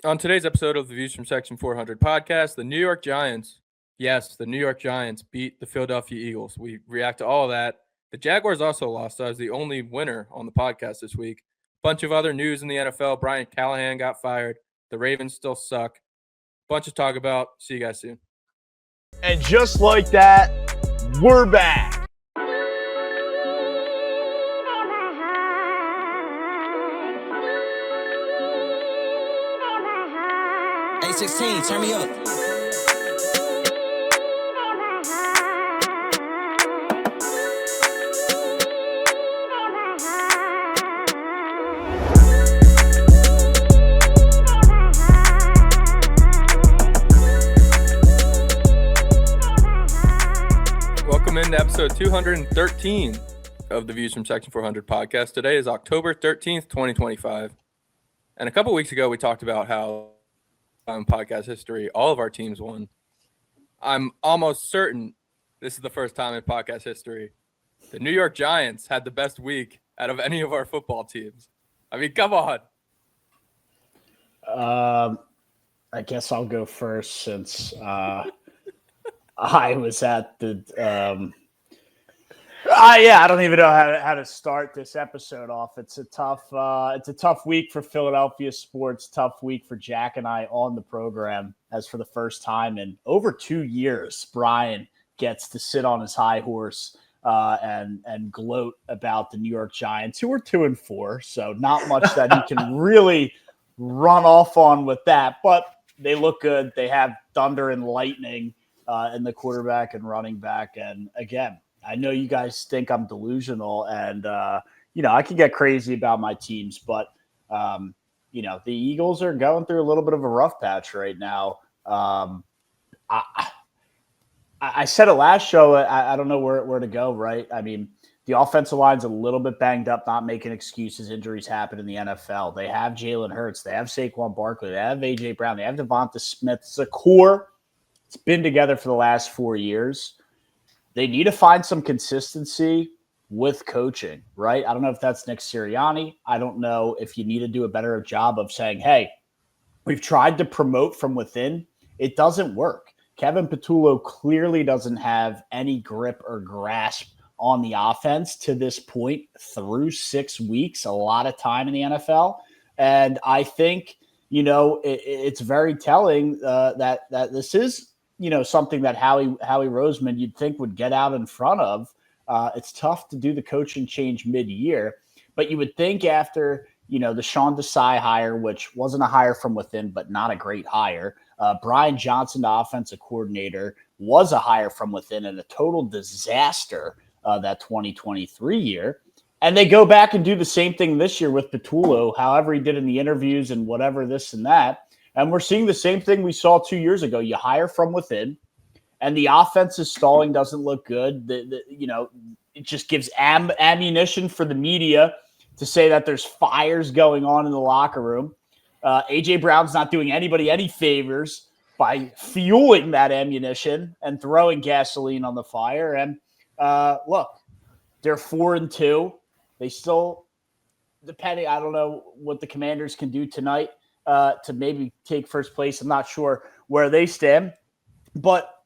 On today's episode of the Views from Section 400 podcast, the New York Giants, yes, the New York Giants beat the Philadelphia Eagles. We react to all of that. The Jaguars also lost. I was the only winner on the podcast this week. Bunch of other news in the NFL. Brian Callahan got fired. The Ravens still suck. Bunch to talk about. See you guys soon. And just like that, we're back. A16, turn me up. Welcome into episode 213 of the Views from Section 400 podcast. Today is October 13th, 2025. And a couple weeks ago, we talked about how in podcast history, all of our teams won. I'm almost certain this is the first time in podcast history the New York Giants had the best week out of any of our football teams. I mean, come on. I guess I'll go first since I was at the I don't even know how to start this episode off. It's a tough week for Philadelphia sports, tough week for Jack and I on the program, as for the first time in over 2 years, Brian gets to sit on his high horse and gloat about the New York Giants, who are 2-4. So not much that he can really run off on with that, but they look good. They have thunder and lightning in the quarterback and running back. And again, I know you guys think I'm delusional and, I can get crazy about my teams, but, the Eagles are going through a little bit of a rough patch right now. I said it last show. I don't know where to go, right? I mean, the offensive line's a little bit banged up, not making excuses. Injuries happen in the NFL. They have Jalen Hurts. They have Saquon Barkley. They have A.J. Brown. They have Devonta Smith. It's a core. It's been together for the last 4 years. They need to find some consistency with coaching, right? I don't know if that's Nick Sirianni. I don't know if you need to do a better job of saying, hey, we've tried to promote from within. It doesn't work. Kevin Patullo clearly doesn't have any grip or grasp on the offense to this point through 6 weeks, a lot of time in the NFL. And I think, it's very telling that this is, something that Howie Roseman you'd think would get out in front of. It's tough to do the coaching change mid-year, but you would think after, the Sean Desai hire, which wasn't a hire from within, but not a great hire. Brian Johnson, the offensive coordinator, was a hire from within and a total disaster that 2023 year. And they go back and do the same thing this year with Patullo, however he did in the interviews and whatever this and that. And we're seeing the same thing we saw 2 years ago. You hire from within, and the offense is stalling, doesn't look good. It just gives ammunition for the media to say that there's fires going on in the locker room. A.J. Brown's not doing anybody any favors by fueling that ammunition and throwing gasoline on the fire. And look, they're 4-2. They still, depending, I don't know what the Commanders can do tonight to maybe take first place. I'm not sure where they stand, but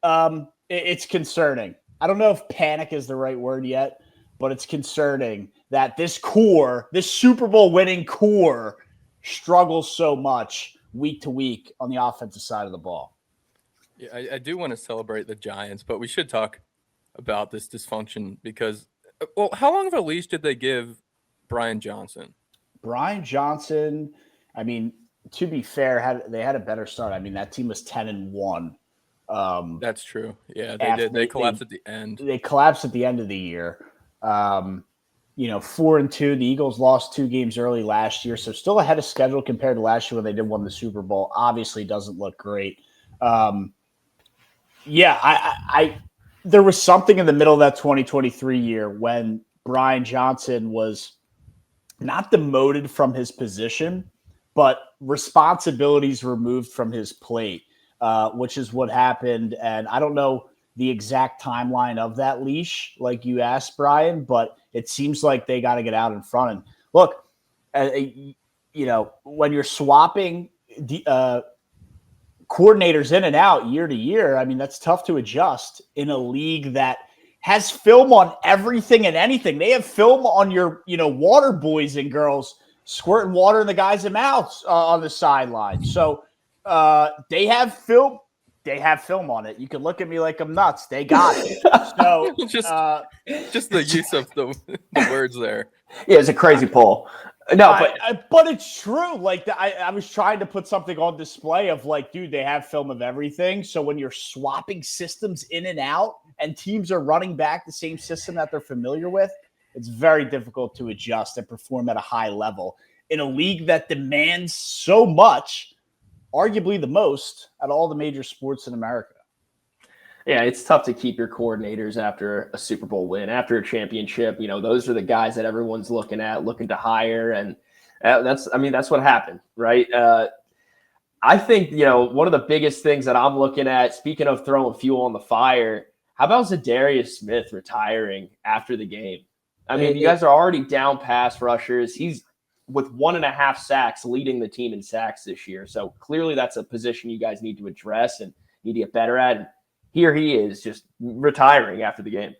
it's concerning. I don't know if panic is the right word yet, but it's concerning that this core, this Super Bowl winning core, struggles so much week to week on the offensive side of the ball. Yeah, I do want to celebrate the Giants, but we should talk about this dysfunction because, how long of a leash did they give Brian Johnson? Brian Johnson, I mean, to be fair, they had a better start. I mean, that team was 10-1. That's true. Yeah, they did. They collapsed at the end. They collapsed at the end of the year. 4-2. The Eagles lost 2 games early last year, so still ahead of schedule compared to last year when they did win the Super Bowl. Obviously, doesn't look great. There was something in the middle of that 2023 year when Brian Johnson was not demoted from his position, but responsibilities removed from his plate, which is what happened. And I don't know the exact timeline of that leash, like you asked, Brian, but it seems like they got to get out in front. And look, when you're swapping coordinators in and out year to year. I mean, that's tough to adjust in a league that has film on everything and anything. They have film on your, water boys and girls squirting water in the guys' mouths on the sideline. So they have film. They have film on it. You can look at me like I'm nuts. They got it. So just the use of the words there. Yeah, it's a crazy poll. No, but it's true. Like I was trying to put something on display of like, dude, they have film of everything. So when you're swapping systems in and out and teams are running back the same system that they're familiar with, it's very difficult to adjust and perform at a high level in a league that demands so much, arguably the most at all the major sports in America. Yeah, it's tough to keep your coordinators after a Super Bowl win, after a championship. Those are the guys that everyone's looking to hire. And that's what happened, right? I think, one of the biggest things that I'm looking at, speaking of throwing fuel on the fire, how about Zadarius Smith retiring after the game? I mean, you guys are already down pass rushers. He's with 1.5 sacks leading the team in sacks this year. So clearly that's a position you guys need to address and need to get better at. And here he is just retiring after the game.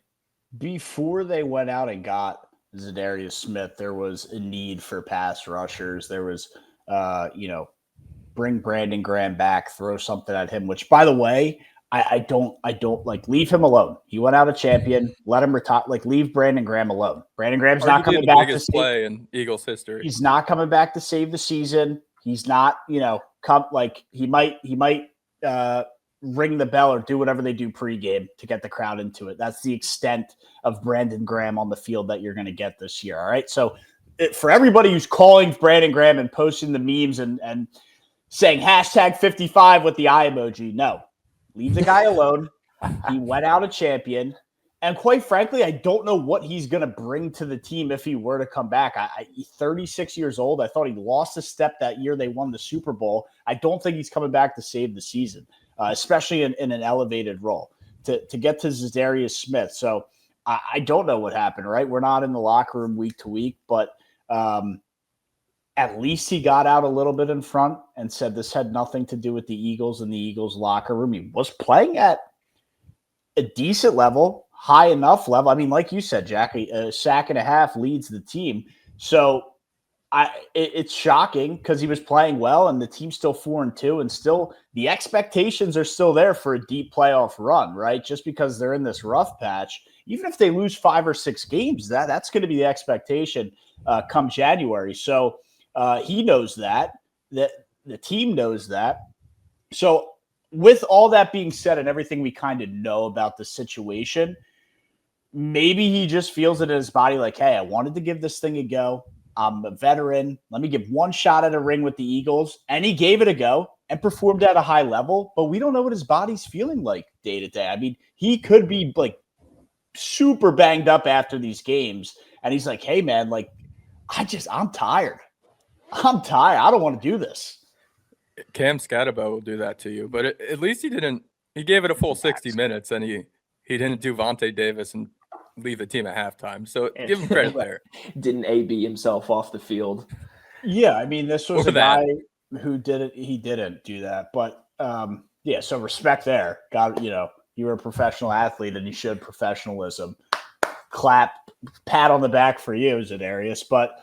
Before they went out and got Zadarius Smith, there was a need for pass rushers. There was, bring Brandon Graham back, throw something at him, which, by the way, I don't like. Leave him alone. He went out a champion. Let him retire. Like, leave Brandon Graham alone. Brandon Graham's not coming back to play in Eagles history. He's not coming back to save the season. He's not, he might ring the bell or do whatever they do pregame to get the crowd into it. That's the extent of Brandon Graham on the field that you're going to get this year. All right. So for everybody who's calling Brandon Graham and posting the memes and saying #55 with the eye emoji, no, leave the guy alone. He went out a champion. And quite frankly, I don't know what he's going to bring to the team if he were to come back. He's 36 years old. I thought he lost a step that year they won the Super Bowl. I don't think he's coming back to save the season. Especially in an elevated role to get to Zadarius Smith. So I don't know what happened, right? We're not in the locker room week to week, but at least he got out a little bit in front and said this had nothing to do with the Eagles and the Eagles locker room. He was playing at a decent level, high enough level. I mean, like you said, Jackie, a sack and a half leads the team. So it's shocking because he was playing well and the team's still 4-2 and still the expectations are still there for a deep playoff run, right? Just because they're in this rough patch, even if they lose 5 or 6 games, that's going to be the expectation come January. So he knows that the team knows that. So with all that being said and everything we kind of know about the situation, maybe he just feels it in his body like, hey, I wanted to give this thing a go. I'm a veteran. Let me give one shot at a ring with the Eagles. And he gave it a go and performed at a high level, but we don't know what his body's feeling like day to day. I mean, he could be like super banged up after these games. And he's like, hey man, like, I'm tired. I don't want to do this. Cam Scatterbo will do that to you, but at least he gave it a full 60 minutes and he didn't do Vontae Davis and leave the team at halftime. So give him credit there. Didn't AB himself off the field. Yeah, I mean, this was a guy who did it. He didn't do that. But, so respect there. You were a professional athlete and you showed professionalism. Clap, pat on the back for you, Zadarius. But,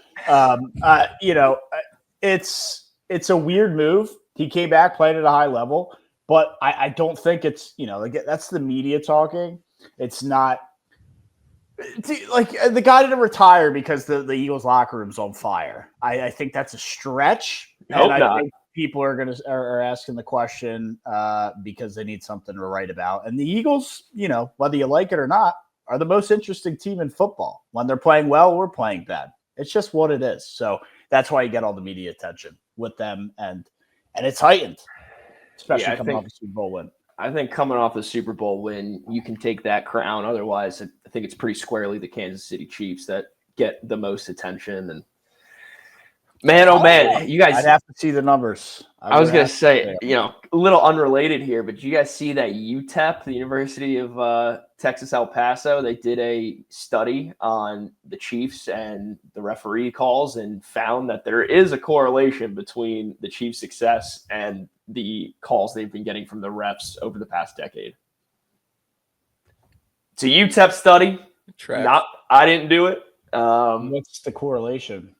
it's a weird move. He came back, playing at a high level. But I don't think it's, that's the media talking. It's not. Like the guy didn't retire because the Eagles locker room's on fire. I think that's a stretch. Hope and not. I think people are asking the question because they need something to write about. And the Eagles, whether you like it or not, are the most interesting team in football. When they're playing well, we're playing bad. It's just what it is. So that's why you get all the media attention with them, and it's heightened, especially coming off a Super Bowl win. I think coming off the Super Bowl win, you can take that crown. Otherwise, I think it's pretty squarely the Kansas City Chiefs that get the most attention. And Man, oh man, you guys. I'd have to see the numbers. I was gonna say, a little unrelated here, but did you guys see that UTEP, the University of Texas El Paso, they did a study on the Chiefs and the referee calls and found that there is a correlation between the Chiefs' success and the calls they've been getting from the refs over the past decade. It's a UTEP study. I didn't do it. What's the correlation?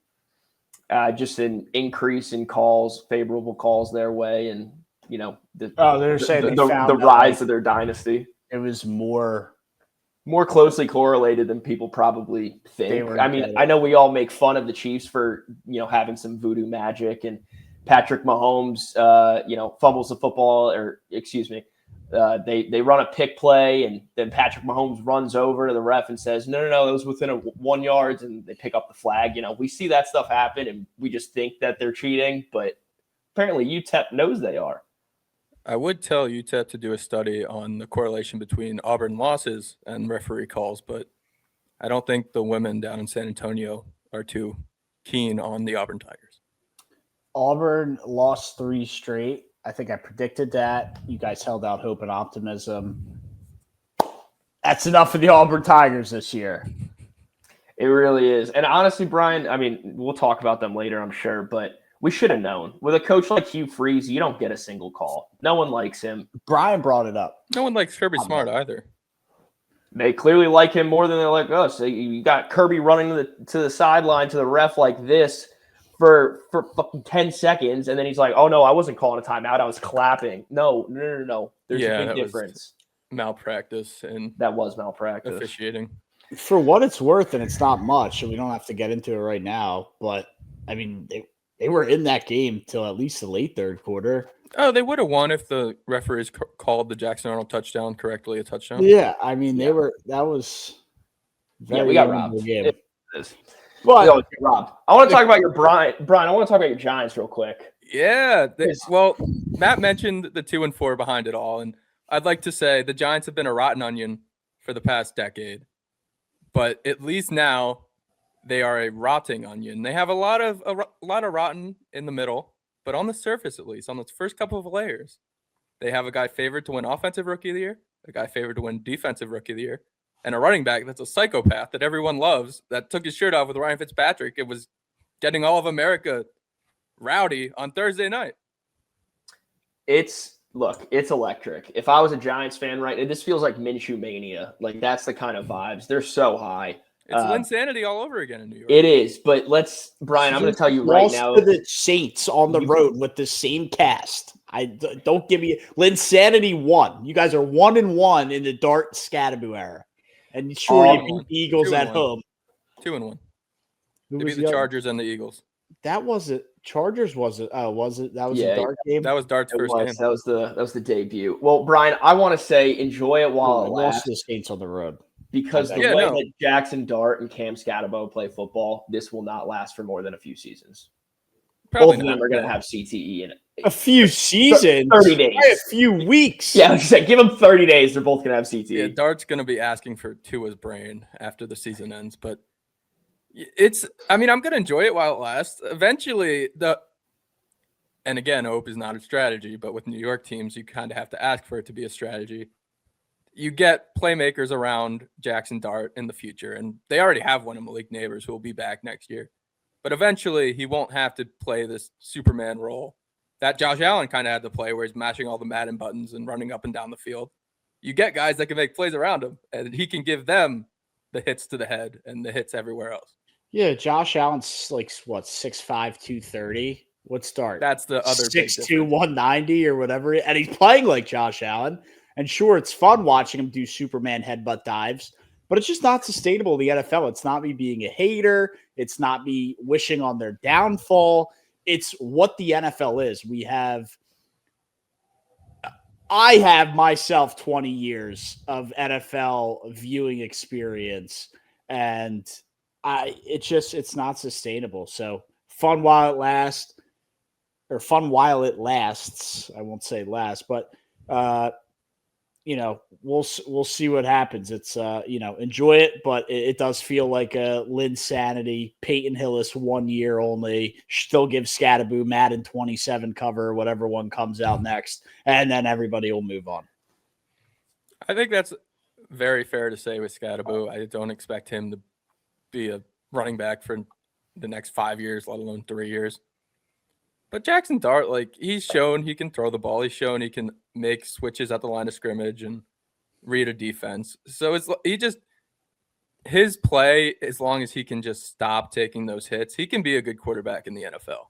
Just an increase in calls, favorable calls their way, and they're saying the rise of their dynasty. It was more closely correlated than people probably think. I mean, I know we all make fun of the Chiefs for having some voodoo magic, and Patrick Mahomes, fumbles the football, or excuse me, they run a pick play, and then Patrick Mahomes runs over to the ref and says, no, that was within 1 yard, and they pick up the flag. We see that stuff happen, and we just think that they're cheating, but apparently UTEP knows they are. I would tell UTEP to do a study on the correlation between Auburn losses and referee calls, but I don't think the women down in San Antonio are too keen on the Auburn Tigers. Auburn lost 3 straight. I think I predicted that. You guys held out hope and optimism. That's enough for the Auburn Tigers this year. It really is. And honestly, Brian, I mean, we'll talk about them later, I'm sure, but we should have known. With a coach like Hugh Freeze, you don't get a single call. No one likes him. Brian brought it up. No one likes Kirby Smart either. They clearly like him more than they like us. You got Kirby running to the sideline to the ref like this for fucking 10 seconds, and then he's like, oh, no, I wasn't calling a timeout. I was clapping. No. There's a big difference. Malpractice. And that was malpractice. Officiating. For what it's worth, and it's not much, and we don't have to get into it right now, but, I mean, they were in that game till at least the late third quarter. Oh, they would have won if the referees called the Jackson Arnold touchdown correctly a touchdown. Yeah, I mean, that was we got robbed. Game. It is. But Rob, I want to talk about your Brian. I want to talk about your Giants real quick. Yeah, well, Matt mentioned the 2-4 behind it all, and I'd like to say the Giants have been a rotten onion for the past decade, but at least now they are a rotting onion. They have a lot of rotten in the middle, but on the surface, at least on those first couple of layers, they have a guy favored to win Offensive Rookie of the Year, a guy favored to win Defensive Rookie of the Year, and a running back that's a psychopath that everyone loves, that took his shirt off with Ryan Fitzpatrick. It was getting all of America rowdy on Thursday night. It's electric. If I was a Giants fan, right, this feels like Minshew mania. Like, that's the kind of vibes. They're so high. It's Linsanity all over again in New York. It is, but Brian, I'm going to tell you right now. To the Saints on the road with the same cast. Don't give me Linsanity 1. You guys are 1-1 in the Dart Scadaboo era. And sure, you beat the Eagles at home. 2-1. They beat the Chargers and the Eagles. That wasn't Chargers, was it? Oh, was it? That was a Dart game. That was Dart's first game. That was the debut. Well, Brian, I want to say enjoy it while it lasts. Lost the Saints on the road because the way that Jackson Dart and Cam Scadabo play football, this will not last for more than a few seasons. Probably both of them are going to have CTE in it. A few seasons, 30 days, a few weeks. Yeah, like I said, give them 30 days. They're both going to have CTE. Yeah, Dart's going to be asking for Tua's brain after the season ends, but I'm going to enjoy it while it lasts. Eventually, and again, hope is not a strategy, but with New York teams, you kind of have to ask for it to be a strategy. You get playmakers around Jackson Dart in the future, and they already have one in Malik Neighbors who will be back next year. But eventually, he won't have to play this Superman role that Josh Allen kind of had to play, where he's mashing all the Madden buttons and running up and down the field. You get guys that can make plays around him, and he can give them the hits to the head and the hits everywhere else. Yeah, Josh Allen's like, what, 6'5", 230? What's Dart? That's the other 6'2", 190 or whatever. And he's playing like Josh Allen. And sure, it's fun watching him do Superman headbutt dives, but it's just not sustainable in the NFL. It's not me being a hater. It's not me wishing on their downfall. It's what the NFL is. I have myself 20 years of NFL viewing experience, and it's not sustainable. So fun while it lasts. I won't say last, but we'll see what happens. It's enjoy it, but it does feel like a Linsanity, Peyton Hillis 1 year only. Still give Scattaboo Madden 27 cover, whatever one comes out next, and then everybody will move on. I think that's very fair to say with Scattaboo. I don't expect him to be a running back for the next 5 years, let alone 3 years. But Jackson Dart, he's shown he can throw the ball. He's shown he can make switches at the line of scrimmage and read a defense. So his play, as long as he can just stop taking those hits, he can be a good quarterback in the NFL.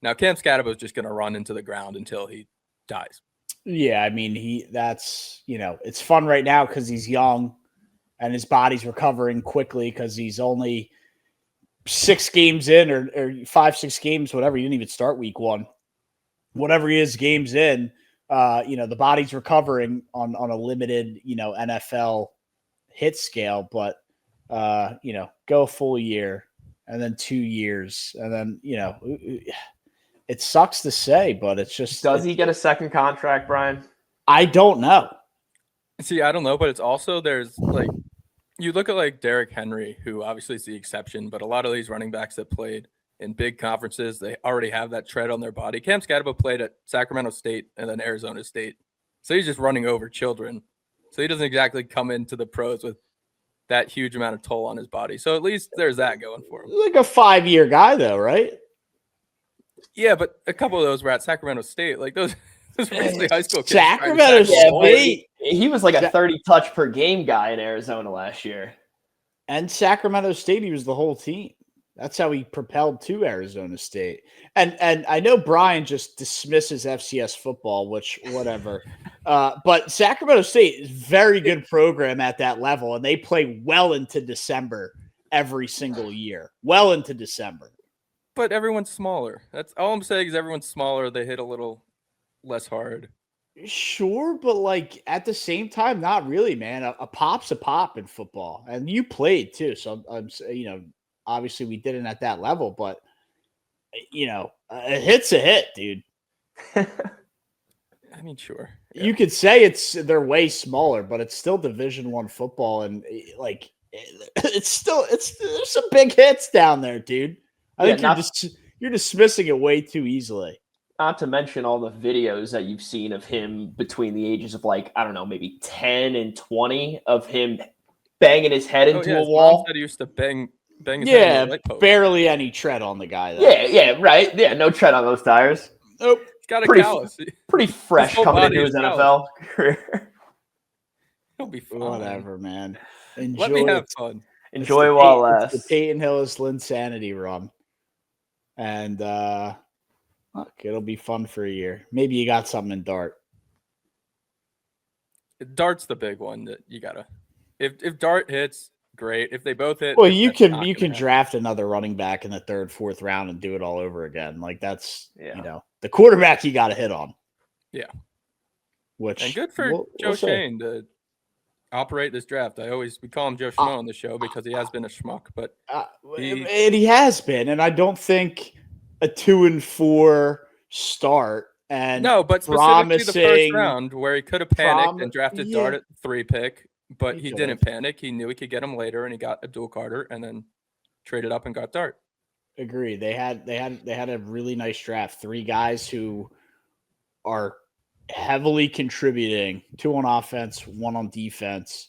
Now, Cam Scattaboo is just going to run into the ground until he dies. Yeah, I mean, it's fun right now because he's young and his body's recovering quickly because he's only 6 games in or 5-6 games, whatever. He didn't even start week 1. Whatever he is games in, the body's recovering on a limited, NFL hit scale, but, go a full year and then 2 years. And then, it sucks to say, but it's just. Does he get a second contract, Brian? I don't know. See, I don't know, but it's also there's you look at Derrick Henry, who obviously is the exception, but a lot of these running backs that played in big conferences, they already have that tread on their body. Cam Scattaboo played at Sacramento State and then Arizona State. So he's just running over children. So he doesn't exactly come into the pros with that huge amount of toll on his body. So at least there's that going for him. Like a 5-year guy, though, right? Yeah, but a couple of those were at Sacramento State. Those were basically high school kids. Sacramento State. He was like a 30 touch per game guy in Arizona last year. And Sacramento State, he was the whole team. That's how he propelled to Arizona State. And I know Brian just dismisses FCS football, which whatever. But Sacramento State is a very good program at that level, and they play well into December every single year. Well into December. But everyone's smaller. That's all I'm saying is everyone's smaller. They hit a little less hard. Sure, but at the same time, not really, man. A pop's a pop in football, and you played too. So I'm obviously we didn't at that level, but a hit's a hit, dude. I mean, sure. Yeah. You could say they're way smaller, but it's still Division I football, and there's some big hits down there, dude. I think you're dismissing it way too easily. Not to mention all the videos that you've seen of him between the ages of maybe 10 and 20 of him banging his head into a wall. He used to bang his head on the light post. Barely any tread on the guy. Though. Yeah, right. Yeah, no tread on those tires. Nope. He's got a callus. Pretty fresh coming into his NFL career. He'll be fine. Whatever, man. Let me have fun. Enjoy while it lasts. The Peyton Hillis Linsanity run. And look, it'll be fun for a year. Maybe you got something in Dart. Dart's the big one that you gotta. If Dart hits, great. If they both hit, well, you can draft another running back in the 3rd, 4th round and do it all over again. That's the quarterback you got to hit on. Yeah. And good for Joe Shane to operate this draft. We call him Joe Schmo on the show because he has been a schmuck, but he has been, and I don't think a 2-4 start and but specifically the first round where he could have panicked and drafted Dart at 3 pick, but he didn't panic. He knew he could get him later, and he got Abdul Carter, and then traded up and got Dart. Agree. They had a really nice draft. 3 guys who are heavily contributing, 2 on offense, 1 on defense.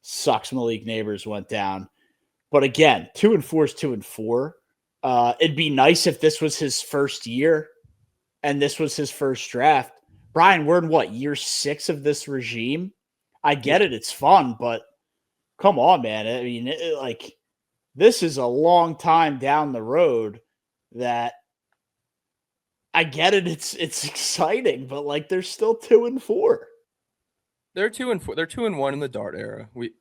Sucks Malik Neighbors went down. But again, 2-4 is 2-4. It'd be nice if this was his first year and this was his first draft. Brian, we're in year 6 of this regime? I get it. It's fun, but come on, man. I mean, this is a long time down the road that I get it. It's exciting, but they're still 2-4. They're 2-4. They're 2-1 in the Dart era. We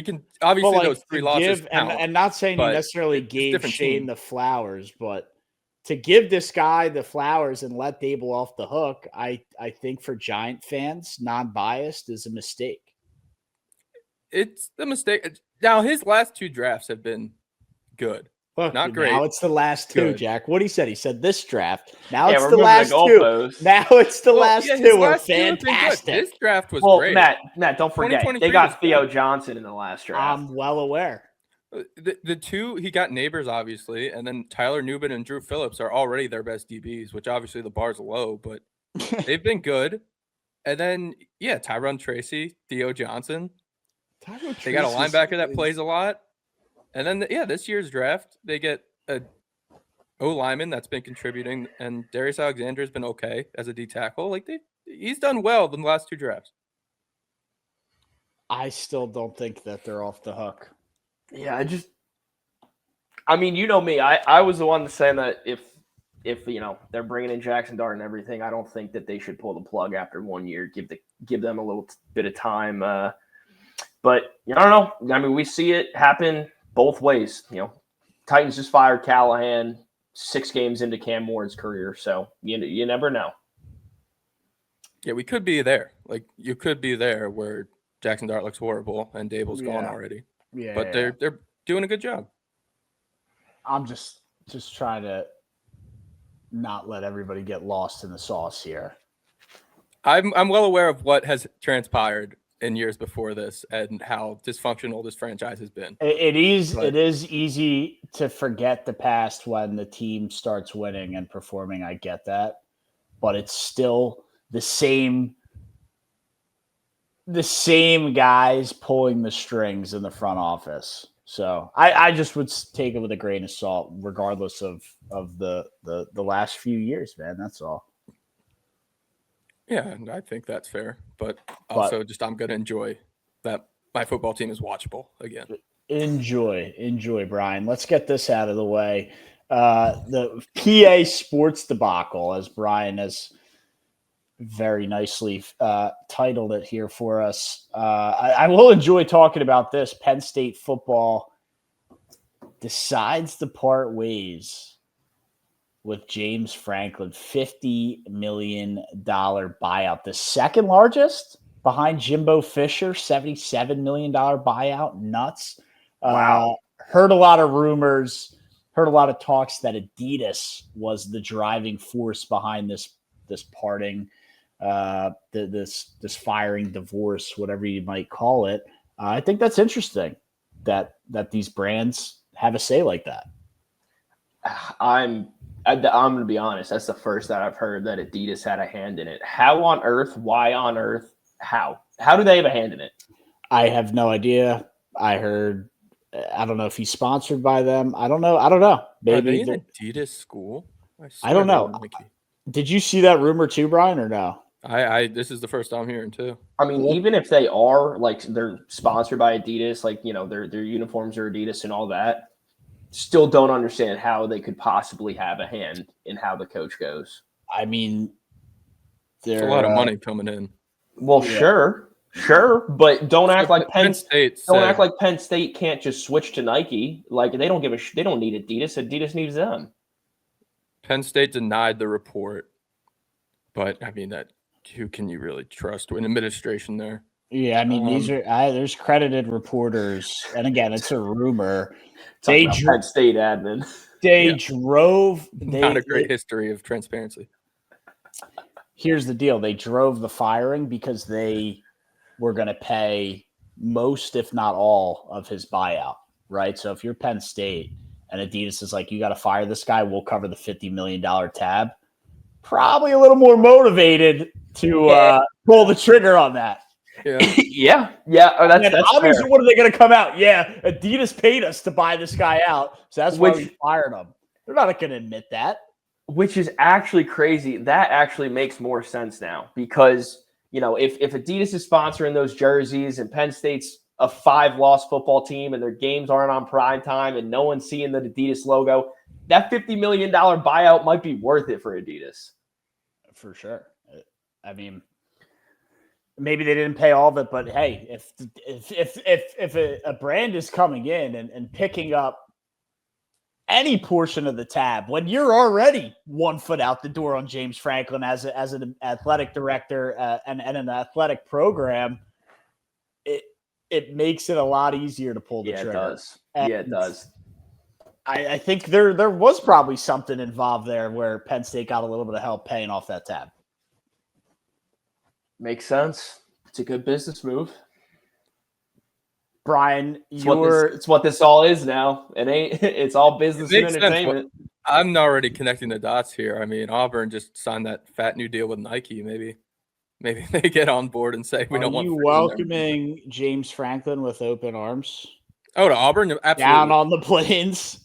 can obviously those 3 losses and not saying you necessarily gave Shane the flowers, but to give this guy the flowers and let Dable off the hook, I think for Giant fans, non-biased, is a mistake. It's the mistake. Now his last 2 drafts have been good. Look, Not great. Now it's the last two, Good. Jack. What he said this draft. Now Yeah, it's we're the moving last the two. goalposts. Now it's the last his two. Are last two have been good. fantastic. This draft was Well, great. Matt, don't forget 2023 they was got Theo good. Johnson in the last draft. I'm well aware. The two he got Neighbors obviously, and then Tyler Nubin and Drew Phillips are already their best DBs, which obviously the bar's low, but they've been good. And then Tyron Tracy, Theo Johnson. They got a linebacker that plays a lot. And then this year's draft they get a O lineman that's been contributing, and Darius Alexander has been okay as a D tackle. Like he's done well in the last two drafts. I still don't think that they're off the hook. Yeah, I mean, you know me. I was the one saying that if they're bringing in Jackson Dart and everything, I don't think that they should pull the plug after 1 year. Give them a little bit of time. But I don't know. I mean, we see it happen both ways. Titans just fired Callahan 6 games into Cam Ward's career, so you never know. Yeah, we could be there. Like you could be there where Jackson Dart looks horrible and Dable's gone already. Yeah, but they're doing a good job. I'm just trying to not let everybody get lost in the sauce here. I'm well aware of what has transpired in years before this and how dysfunctional this franchise has been. It is easy to forget the past when the team starts winning and performing. I get that, but it's still the same guys pulling the strings in the front office. So I just would take it with a grain of salt, regardless of the last few years, man. That's all. Yeah, I think that's fair. But also I'm going to enjoy that my football team is watchable again. Enjoy, Brian. Let's get this out of the way. The PA sports debacle, as Brian has very nicely titled it here for us. I will enjoy talking about this. Penn State football decides to part ways with James Franklin, $50 million buyout, the second largest behind Jimbo Fisher, $77 million buyout. Nuts. Wow. Heard a lot of rumors, heard a lot of talks that Adidas was the driving force behind this parting, this firing, divorce, whatever you might call it. I think that's interesting that these brands have a say like that. I'm going to be honest. That's the first that I've heard that Adidas had a hand in it. How on earth? Why on earth? How do they have a hand in it? I have no idea. I heard. I don't know if he's sponsored by them. I don't know. Maybe are they an Adidas school? I don't know. Did you see that rumor too, Brian, or no? I this is the first time hearing too. I mean, even if they are like they're sponsored by Adidas, like their uniforms are Adidas and all that, still don't understand how they could possibly have a hand in how the coach goes. I mean, there's a lot of money coming in. Well, sure, but don't act like Penn State. Don't act like Penn State can't just switch to Nike. Like they don't they don't need Adidas. Adidas needs them. Penn State denied the report, but I mean who can you really trust in administration there? Yeah, I mean these are there's credited reporters, and again, it's a rumor. Penn State admin. They drove. Not a great history of transparency. Here's the deal: they drove the firing because they were going to pay most, if not all, of his buyout. Right. So if you're Penn State and Adidas is like, you got to fire this guy, we'll cover the $50 million tab. Probably a little more motivated to pull the trigger on that. Yeah. That's obviously fair. What are they going to come out? Yeah, Adidas paid us to buy this guy out, so that's why we fired him. They're not going to admit that. Which is actually crazy. That actually makes more sense now because if Adidas is sponsoring those jerseys and Penn State's a 5-loss football team and their games aren't on prime time and no one's seeing the Adidas logo, that $50 million buyout might be worth it for Adidas. For sure. I mean, maybe they didn't pay all of it, but hey, if a brand is coming in and picking up any portion of the tab when you're already 1 foot out the door on James Franklin as an athletic director and an athletic program, it makes it a lot easier to pull the trigger. It does. It does. I think there was probably something involved there where Penn State got a little bit of help paying off that tab. Makes sense. It's a good business move. Brian, It's what this all is now. It's all business and entertainment. I'm already connecting the dots here. I mean, Auburn just signed that fat new deal with Nike. Maybe they get on board and say we don't want. Are you welcoming James Franklin with open arms? Oh, to Auburn, absolutely. Down on the plains.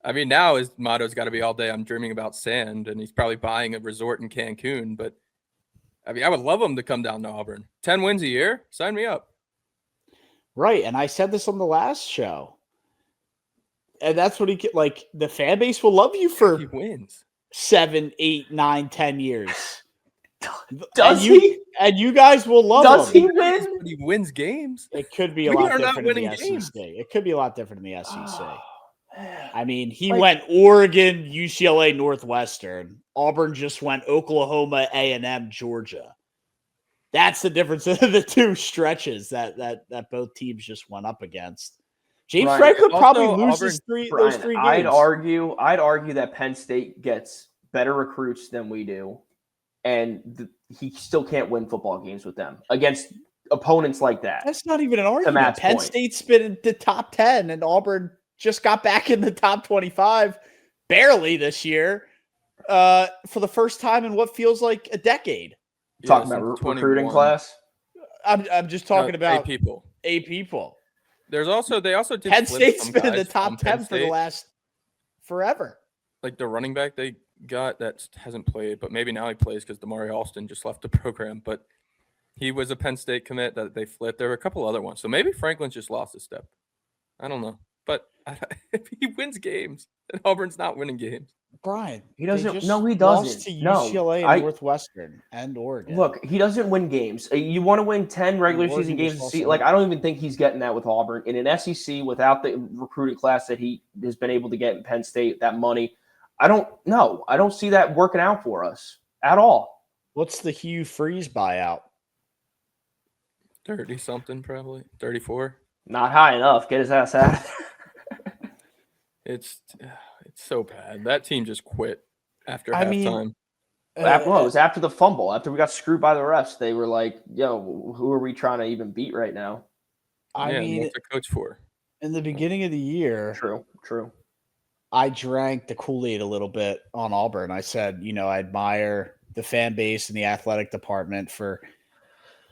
I mean, now his motto's got to be all day I'm dreaming about sand, and he's probably buying a resort in Cancun. But I mean, I would love him to come down to Auburn. 10 wins a year, sign me up. Right, and I said this on the last show, and that's what the fan base will love you for. He wins 7, 8, 9, 10 years. Does he? And you guys will love him. Does he win? But he wins games. It could be a lot different in the SEC. It could be a lot different in the SEC. I mean, he went Oregon, UCLA, Northwestern. Auburn just went Oklahoma, A&M, Georgia. That's the difference in the two stretches that both teams just went up against. James Franklin probably loses those three games. I'd argue that Penn State gets better recruits than we do, and he still can't win football games with them against opponents like that. That's not even an argument. Penn State's been in the top 10, and Auburn just got back in the top 25 barely this year for the first time in what feels like a decade. Talking about recruiting class? I'm just talking about eight people. They also did Penn State's been in the top 10 for the last forever. Like the running back they got that hasn't played, but maybe now he plays because Damari Alston just left the program. But he was a Penn State commit that they flipped. There were a couple other ones. So maybe Franklin just lost a step. I don't know. But if he wins games, and Auburn's not winning games. Brian, he doesn't. No, he doesn't. Lost to UCLA and Northwestern and Oregon. Look, he doesn't win games. You want to win 10 regular season games? I don't even think he's getting that with Auburn in an SEC without the recruiting class that he has been able to get in Penn State. That money, I don't know. I don't see that working out for us at all. What's the Hugh Freeze buyout? 30 something, probably 34. Not high enough. Get his ass out. It's so bad. That team just quit after halftime. It was after the fumble. After we got screwed by the refs, they were like, yo, who are we trying to even beat right now? What's the coach for? In the beginning of the year. True. I drank the Kool-Aid a little bit on Auburn. I said, I admire the fan base and the athletic department for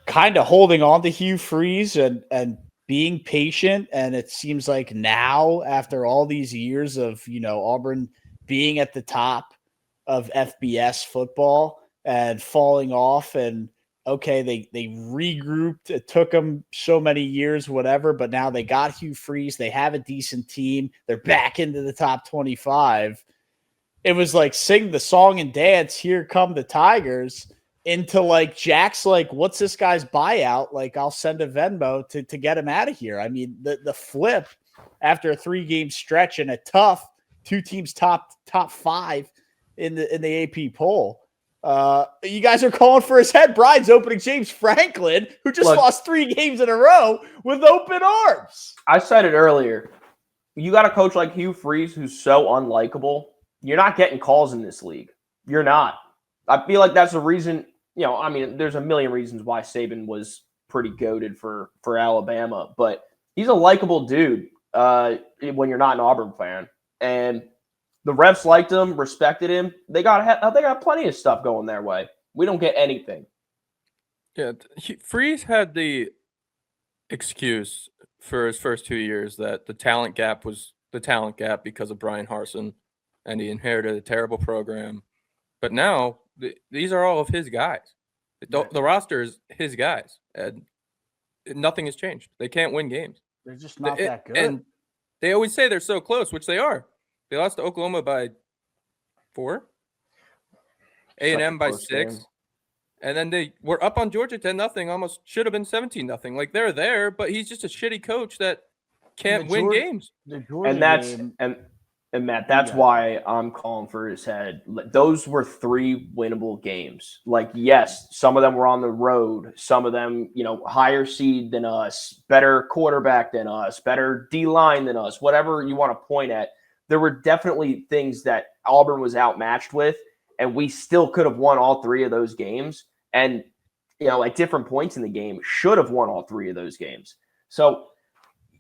kind of holding on to Hugh Freeze and being patient. And it seems like now, after all these years of, Auburn being at the top of FBS football and falling off, and okay, they regrouped. It took them so many years, whatever, but now they got Hugh Freeze. They have a decent team. They're back into the top 25. It was like sing the song and dance, here come the Tigers, into like Jack's like, what's this guy's buyout? Like, I'll send a Venmo to get him out of here. I mean, the flip after a 3-game stretch and a tough 2 teams top 5 in the AP poll. You guys are calling for his head. Brian's opening James Franklin, who just lost 3 games in a row with open arms. I said it earlier. You got a coach like Hugh Freeze who's so unlikable. You're not getting calls in this league. You're not. I feel like that's the reason. There's a million reasons why Saban was pretty goated for Alabama, but he's a likable dude when you're not an Auburn fan. And the refs liked him, respected him. They got plenty of stuff going their way. We don't get anything. Yeah, Freeze had the excuse for his first 2 years that the talent gap was the talent gap because of Brian Harsin, and he inherited a terrible program. But now these are all of his guys. The roster is his guys, and nothing has changed. They can't win games. They're just not that good. And they always say they're so close, which they are. They lost to Oklahoma by 4, A&M by 6, game. And then they were up on Georgia 10-0. Almost should have been 17-0. Like, they're there, but he's just a shitty coach that can't win games. And Matt, that's why I'm calling for his head. Those were 3 winnable games. Like, yes, some of them were on the road. Some of them, higher seed than us, better quarterback than us, better D-line than us, whatever you want to point at. there were definitely things that Auburn was outmatched with, and we still could have won all 3 of those games. And, at different points in the game, should have won all 3 of those games. So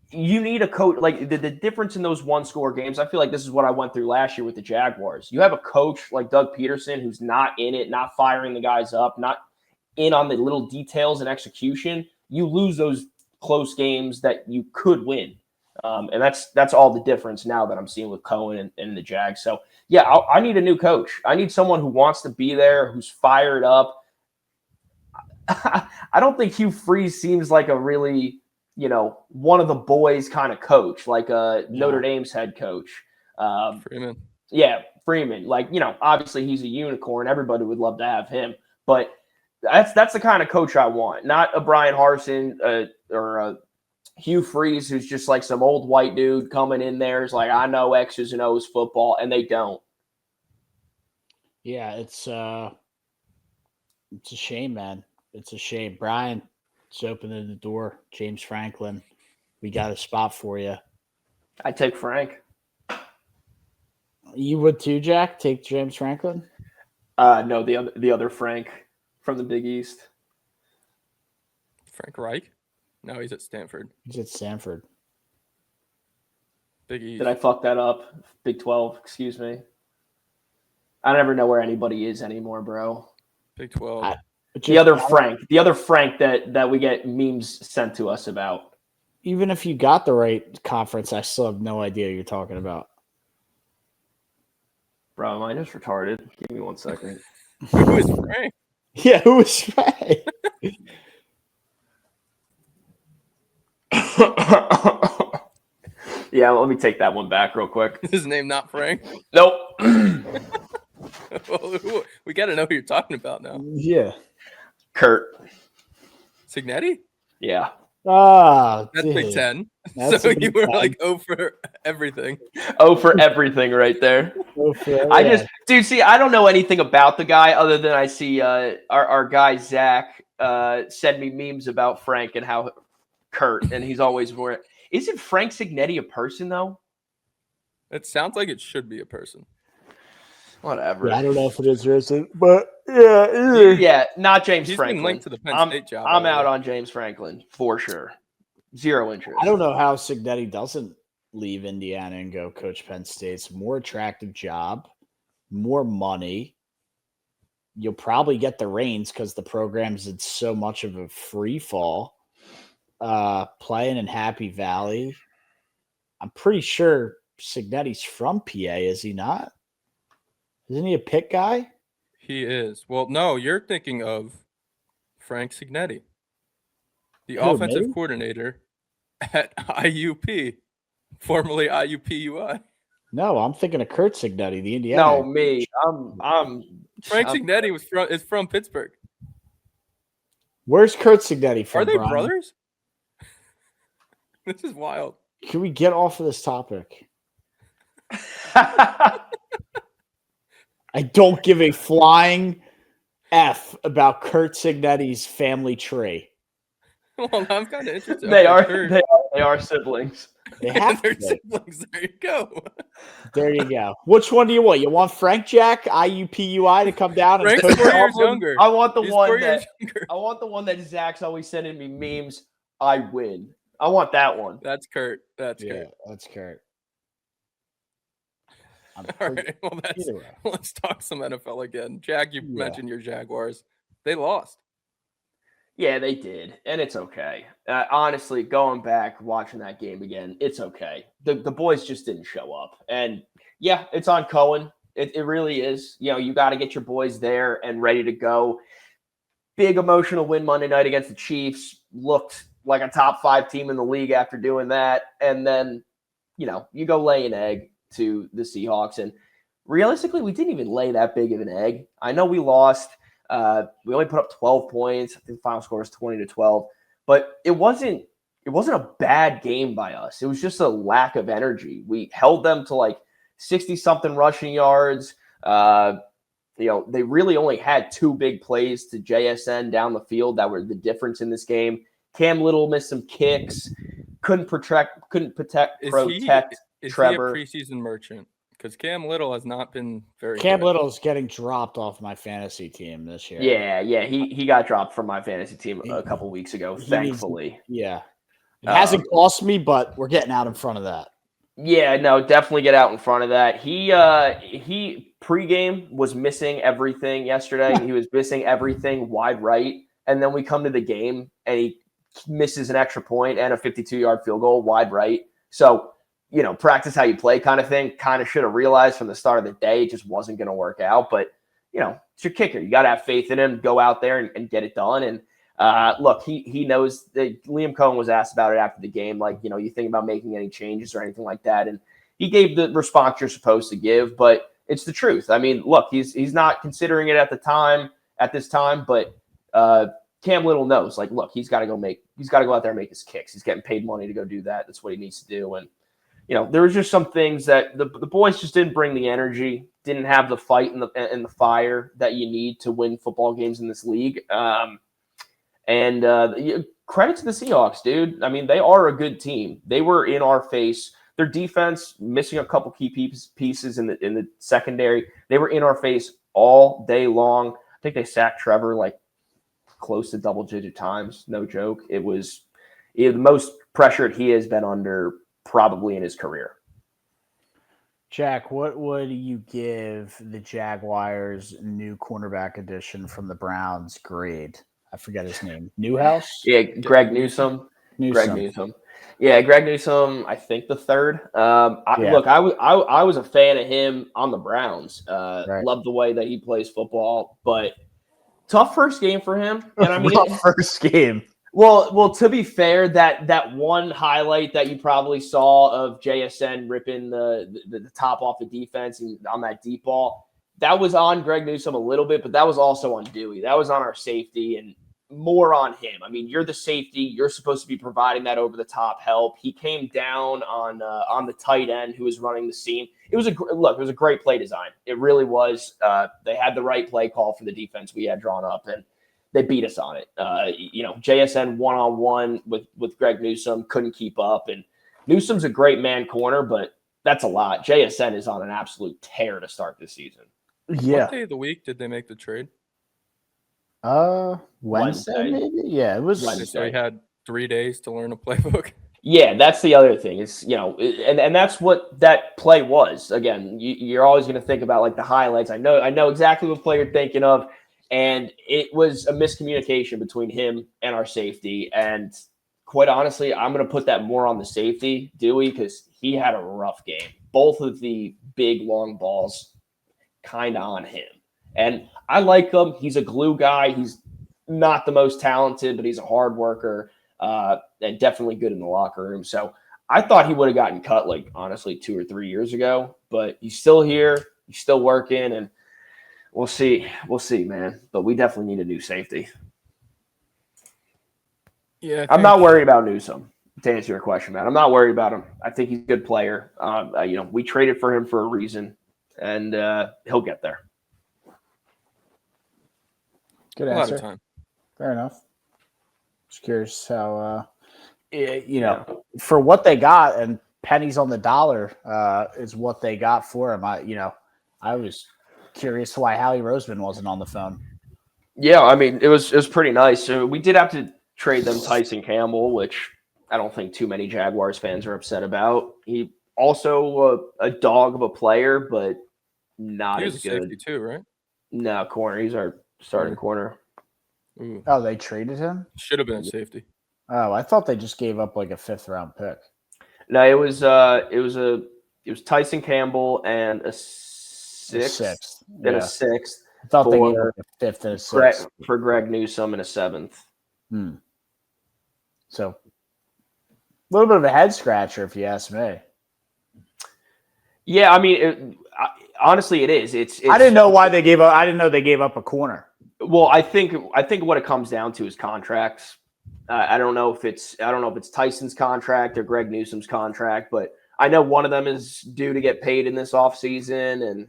you need a coach. Like the difference in those one-score games, I feel like this is what I went through last year with the Jaguars. You have a coach like Doug Peterson who's not in it, not firing the guys up, not in on the little details and execution. You lose those close games that you could win. And that's all the difference now that I'm seeing with Cohen and the Jags. So, yeah, I need a new coach. I need someone who wants to be there, who's fired up. I don't think Hugh Freeze seems like a really, one of the boys kind of coach, like Notre Dame's head coach. Freeman. Yeah, Freeman. Like, obviously he's a unicorn. Everybody would love to have him. But that's the kind of coach I want. Not a Brian Harsin or a Hugh Freeze, who's just like some old white dude coming in there. Is like, I know X's and O's football, and they don't. Yeah, it's a shame, man. It's a shame. Brian, it's opening the door. James Franklin, we got a spot for you. I take Frank. You would too, Jack? Take James Franklin? No, the other Frank from the Big East. Frank Reich? No, he's at Stanford. He's at Stanford. Big East. Did I fuck that up? Big 12, excuse me. I never know where anybody is anymore, bro. Big 12. The other Frank that we get memes sent to us about. Even if you got the right conference, I still have no idea what you're talking about. Bro, am I just retarded? Give me 1 second. Who is Frank? Yeah, who is Frank? Yeah, let me take that one back real quick. Is his name not Frank? Nope. We got to know who you're talking about now. Yeah. Kurt. Signetti? Yeah. Ah, That's dude. Big 10. That's So a Big you were 10. like, oh, for everything. Oh, for everything right there. Dude, see, I don't know anything about the guy other than I see our guy Zach send me memes about Frank and how Kurt, and he's always more. Isn't Frank Signetti a person though? It sounds like it should be a person. Whatever. Yeah, I don't know if it is or isn't, but yeah, either. Yeah, not James He's Franklin. been linked to the Penn State job. I'm out on James Franklin for sure. Zero interest. I don't know how Signetti doesn't leave Indiana and go coach Penn State's more attractive job, more money. You'll probably get the reins because the program's in so much of a free fall. Playing in Happy Valley. I'm pretty sure Signetti's from PA, is he not? Isn't he a Pitt guy? He is. Well, no, you're thinking of Frank Signetti, the offensive coordinator at IUP, formerly IUPUI. No, I'm thinking of Kurt Signetti, the Indiana. No, me. Frank Signetti is from Pittsburgh. Where's Kurt Signetti from? Are they Brian? brothers? This is wild. Can we get off of this topic? I don't give a flying F about Kurt Signetti's family tree. Well, I'm kind of interested. They are siblings. They have They're to be. siblings. There you go. There you go. Which one do you want? You want Frank Jack, IUPUI, to come down and Frank's coach 4 years Auburn? younger. I want the He's one 4 that years younger. I want the one that Zach's always sending me memes. I win. I want that one. That's Kurt. That's Yeah, Kurt. that's Kurt. All right. Well, let's talk some NFL again. Jack, you mentioned your Jaguars. They lost. Yeah, they did, and it's okay. Honestly, going back, watching that game again, it's okay. The boys just didn't show up. And, yeah, it's on Cohen. It really is. You know, you got to get your boys there and ready to go. Big emotional win Monday night against the Chiefs. Looked like a top 5 team in the league after doing that. And then, you know, you go lay an egg to the Seahawks. And realistically, we didn't even lay that big of an egg. I know we lost. We only put up 12 points. I think the final score was 20-12. But it wasn't a bad game by us. It was just a lack of energy. We held them to like 60-something rushing yards. You know, they really only had 2 big plays to JSN down the field that were the difference in this game. Cam Little missed some kicks. Couldn't protect. Is Is Trevor. he a preseason merchant? Because Cam Little has not been very Cam good. Little's getting dropped off my fantasy team this year. Yeah. He got dropped from my fantasy team a couple weeks ago, thankfully. Yeah. It hasn't cost me, but we're getting out in front of that. Yeah, no, definitely get out in front of that. He pregame was missing everything yesterday. He was missing everything wide right. And then we come to the game and he misses an extra point and a 52-yard field goal wide right. So, practice how you play kind of thing. Kind of should have realized from the start of the day it just wasn't going to work out. But, it's your kicker. You got to have faith in him, go out there and get it done. And look, he knows that Liam Cohen was asked about it after the game. Like, you think about making any changes or anything like that. And he gave the response you're supposed to give, but it's the truth. I mean, look, he's not considering it at this time, but Cam Little knows, like, look, he's got to go out there and make his kicks. He's getting paid money to go do that. That's what he needs to do. And, there was just some things that the boys just didn't bring the energy, didn't have the fight and the fire that you need to win football games in this league. And credit to the Seahawks, dude. I mean, they are a good team. They were in our face. Their defense missing a couple key pieces in the secondary. They were in our face all day long. I think they sacked Trevor like close to double-digit times. No joke. It was the most pressured he has been under probably in his career. Jack, what would you give the Jaguars' new cornerback addition from the Browns grade? I forget his name. Newhouse? Yeah, Greg Newsome. Greg Newsome. Yeah, Greg Newsome, I think the third. Look, I was a fan of him on the Browns. Right. Love the way that he plays football, but tough first game for him. And I mean, first game. Well, to be fair, that one highlight that you probably saw of JSN ripping the top off the defense and on that deep ball, that was on Greg Newsome a little bit, but that was also on Dewey. That was on our safety and more on him. I mean, you're the safety. You're supposed to be providing that over-the-top help. He came down on the tight end who was running the seam. It was a great play design. It really was. They had the right play call for the defense we had drawn up, and they beat us on it. JSN one-on-one with Greg Newsome couldn't keep up, and Newsome's a great man corner, but that's a lot. JSN is on an absolute tear to start this season. Yeah. What day of the week did they make the trade? Wednesday maybe? Yeah, it was Wednesday. So he had 3 days to learn a playbook. Yeah, that's the other thing. It's, and that's what that play was. Again, you're always going to think about like the highlights. I know exactly what play you're thinking of. And it was a miscommunication between him and our safety. And quite honestly, I'm going to put that more on the safety, Dewey, because he had a rough game. Both of the big, long balls kind of on him. And I like him. He's a glue guy. He's not the most talented, but he's a hard worker and definitely good in the locker room. So I thought he would have gotten cut, like, honestly, 2 or 3 years ago. But he's still here. He's still working. And we'll see, man. But we definitely need a new safety. Yeah, I'm not worried about Newsome, to answer your question, man. I'm not worried about him. I think he's a good player. We traded for him for a reason, and he'll get there. good a lot of answer. time. Fair enough. Just curious how, for what they got, and pennies on the dollar is what they got for him. I was curious why Howie Roseman wasn't on the phone. Yeah, I mean, it was pretty nice. So we did have to trade them Tyson Campbell, which I don't think too many Jaguars fans are upset about. He also a dog of a player, but not He as was a good. safety too, right? No, corner. He's our starting corner. Ooh. Oh, they traded him? Should have been a safety. Oh, I thought they just gave up like a 5th-round pick. No, it was Tyson Campbell and a sixth. And Yeah. a sixth. I thought they gave for up a 5th and a 6th. for Greg Newsome and a 7th. So, a little bit of a head scratcher, if you ask me. Yeah, I mean, honestly, it is. It's. I didn't know why they gave up. I didn't know they gave up a corner. Well, I think what it comes down to is contracts. I don't know if it's Tyson's contract or Greg Newsome's contract, but I know one of them is due to get paid in this offseason, and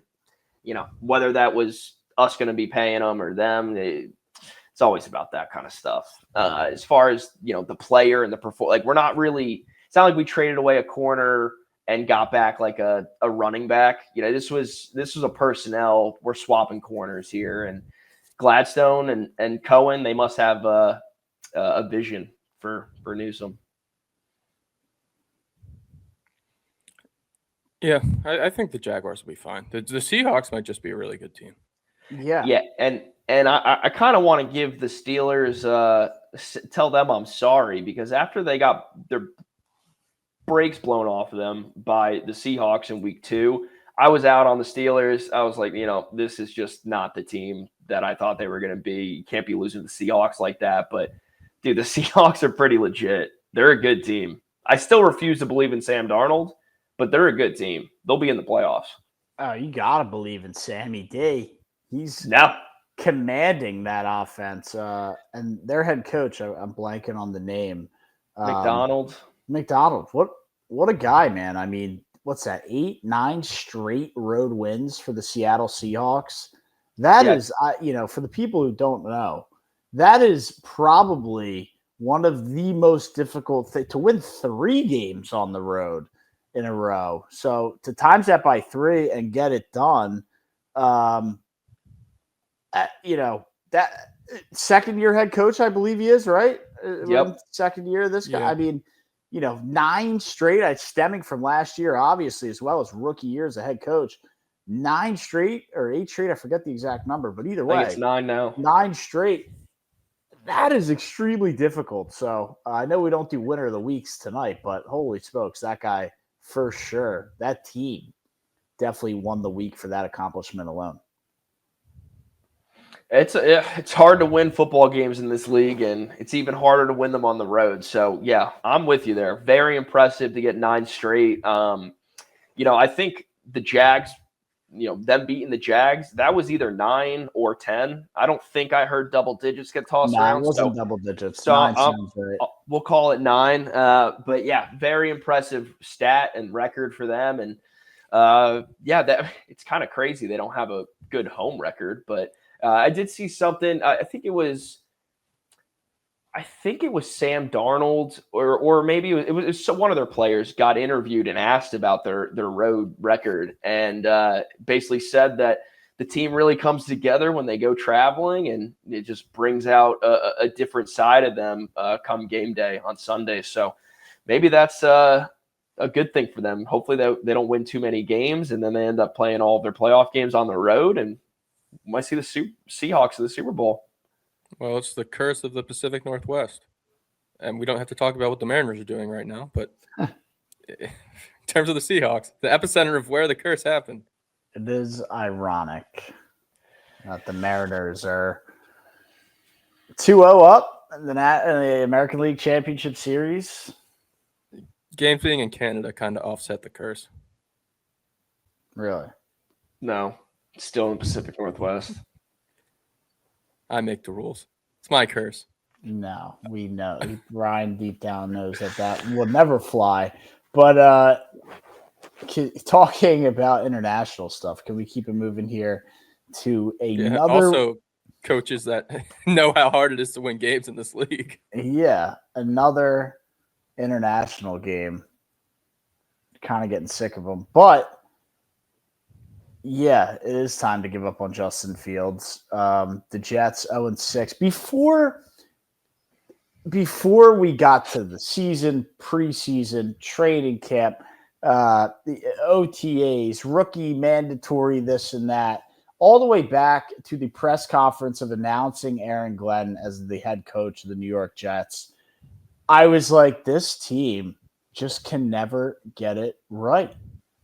whether that was us going to be paying them or them, it's always about that kind of stuff. As far as the player and the perform, like we're not really. It's not like we traded away a corner and got back like a running back. This was a personnel. We're swapping corners here, and Gladstone and Cohen, they must have a vision for Newsome. Yeah, I think the Jaguars will be fine. The Seahawks might just be a really good team. Yeah, and I kind of want to give the Steelers tell them I'm sorry, because after they got their brakes blown off of them by the Seahawks in week 2, I was out on the Steelers. I was like, this is just not the team that I thought they were going to be. You can't be losing to the Seahawks like that. But dude, the Seahawks are pretty legit. They're a good team. I still refuse to believe in Sam Darnold, but they're a good team. They'll be in the playoffs. Oh, you got to believe in Sammy D. He's commanding that offense. And their head coach, I'm blanking on the name. McDonald. What a guy, man. I mean, what's that? 8, 9 straight road wins for the Seattle Seahawks. That is, for the people who don't know, that is probably one of the most difficult things to win 3 games on the road in a row. So to times that by 3 and get it done, that second-year head coach, I believe he is, right? Yep. Second year, this guy. Yeah. I mean, 9 straight, stemming from last year, obviously, as well as rookie year as a head coach. 9 straight or 8 straight, I forget the exact number, but either way. I think it's 9 now. 9 straight. That is extremely difficult. So I know we don't do winner of the weeks tonight, but holy smokes, that guy for sure. That team definitely won the week for that accomplishment alone. It's hard to win football games in this league, and it's even harder to win them on the road. So, yeah, I'm with you there. Very impressive to get 9 straight. I think the Jags, them beating the Jags, that was either 9 or 10. I don't think I heard double digits get tossed around. It wasn't double digits. So 9 sounds right. We'll call it 9. But, yeah, very impressive stat and record for them. And, it's kind of crazy they don't have a good home record, but I did see something. I think it was Sam Darnold, or maybe it was one of their players got interviewed and asked about their road record, and basically said that the team really comes together when they go traveling, and it just brings out a different side of them come game day on Sunday. So maybe that's a good thing for them. Hopefully they don't win too many games, and then they end up playing all of their playoff games on the road, and we might see the Seahawks in the Super Bowl. Well, it's the curse of the Pacific Northwest. And we don't have to talk about what the Mariners are doing right now, but in terms of the Seahawks, the epicenter of where the curse happened. It is ironic that the Mariners are 2-0 up in the American League Championship Series. Games being in Canada kind of offset the curse. Really? No, still in the Pacific Northwest. I make the rules. It's my curse. No, we know. Ryan deep down knows that will never fly. But talking about international stuff, can we keep it moving here to another? Also, coaches that know how hard it is to win games in this league. Yeah, another international game. Kind of getting sick of them. But yeah, it is time to give up on Justin Fields. The Jets 0-6. Before we got to the season, preseason, training camp, the OTAs, rookie mandatory, this and that, all the way back to the press conference of announcing Aaron Glenn as the head coach of the New York Jets, I was like, this team just can never get it right.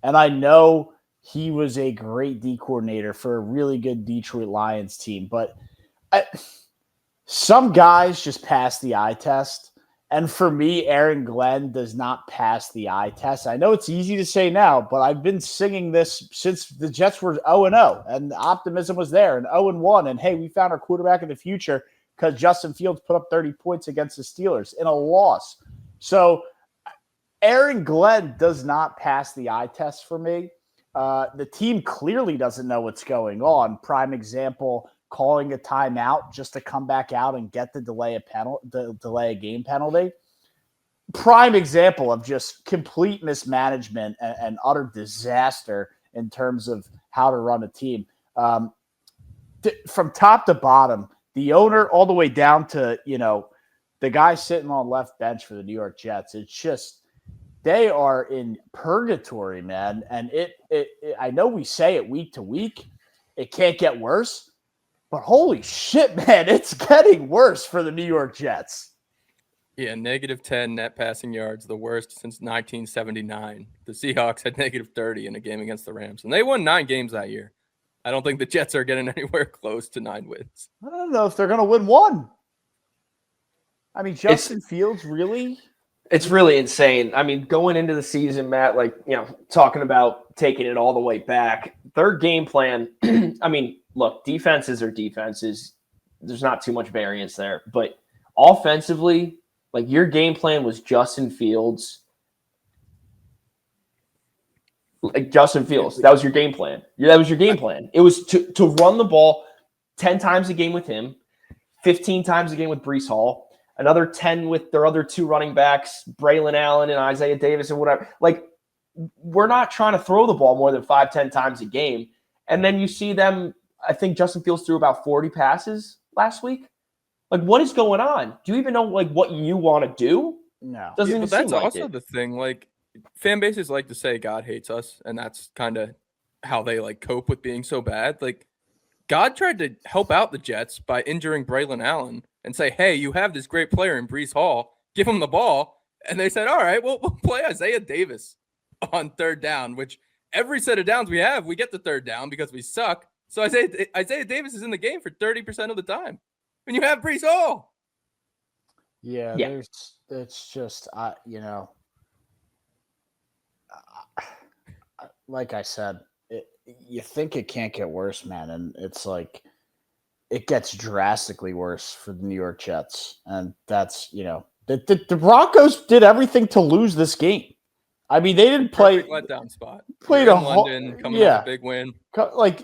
And I know he was a great D coordinator for a really good Detroit Lions team, but some guys just pass the eye test. And for me, Aaron Glenn does not pass the eye test. I know it's easy to say now, but I've been singing this since the Jets were 0-0, and the optimism was there, and 0-1. And hey, we found our quarterback of the future because Justin Fields put up 30 points against the Steelers in a loss. So Aaron Glenn does not pass the eye test for me. The team clearly doesn't know what's going on. Prime example, calling a timeout just to come back out and get the delay a game penalty. prime example of just complete mismanagement and utter disaster in terms of how to run a team. From top to bottom, the owner all the way down to, the guy sitting on left bench for the New York Jets. It's just, they are in purgatory, man. And I know we say it week to week, it can't get worse, but holy shit, man, it's getting worse for the New York Jets. Yeah, -10 net passing yards, the worst since 1979. The Seahawks had -30 in a game against the Rams, and they won 9 games that year. I don't think the Jets are getting anywhere close to 9 wins. I don't know if they're going to win one. I mean, Justin Fields, really? It's really insane. I mean, going into the season, Matt, talking about taking it all the way back, their game plan, I mean, look, defenses are defenses. There's not too much variance there. But offensively, your game plan was Justin Fields. Justin Fields. That was your game plan. That was your game plan. It was to run the ball 10 times a game with him, 15 times a game with Breece Hall, another 10 with their other 2 running backs, Braylon Allen and Isaiah Davis and whatever. We're not trying to throw the ball more than 5-10 times a game. And then you see them, I think Justin Fields threw about 40 passes last week. What is going on? Do you even know what you want to do? No. Doesn't even that's also the thing. Fan bases like to say God hates us, and that's kind of how they cope with being so bad. God tried to help out the Jets by injuring Braylon Allen and say, hey, you have this great player in Breece Hall, give him the ball. And they said, all right, we'll play Isaiah Davis on 3rd down, which every set of downs we have, we get the 3rd down because we suck. So Isaiah Davis is in the game for 30% of the time when you have Breece Hall. Yeah. It's just, like I said, you think it can't get worse, man. And it's it gets drastically worse for the New York Jets. And that's, the Broncos did everything to lose this game. I mean, they didn't play letdown spot. Played in London, coming off a big win.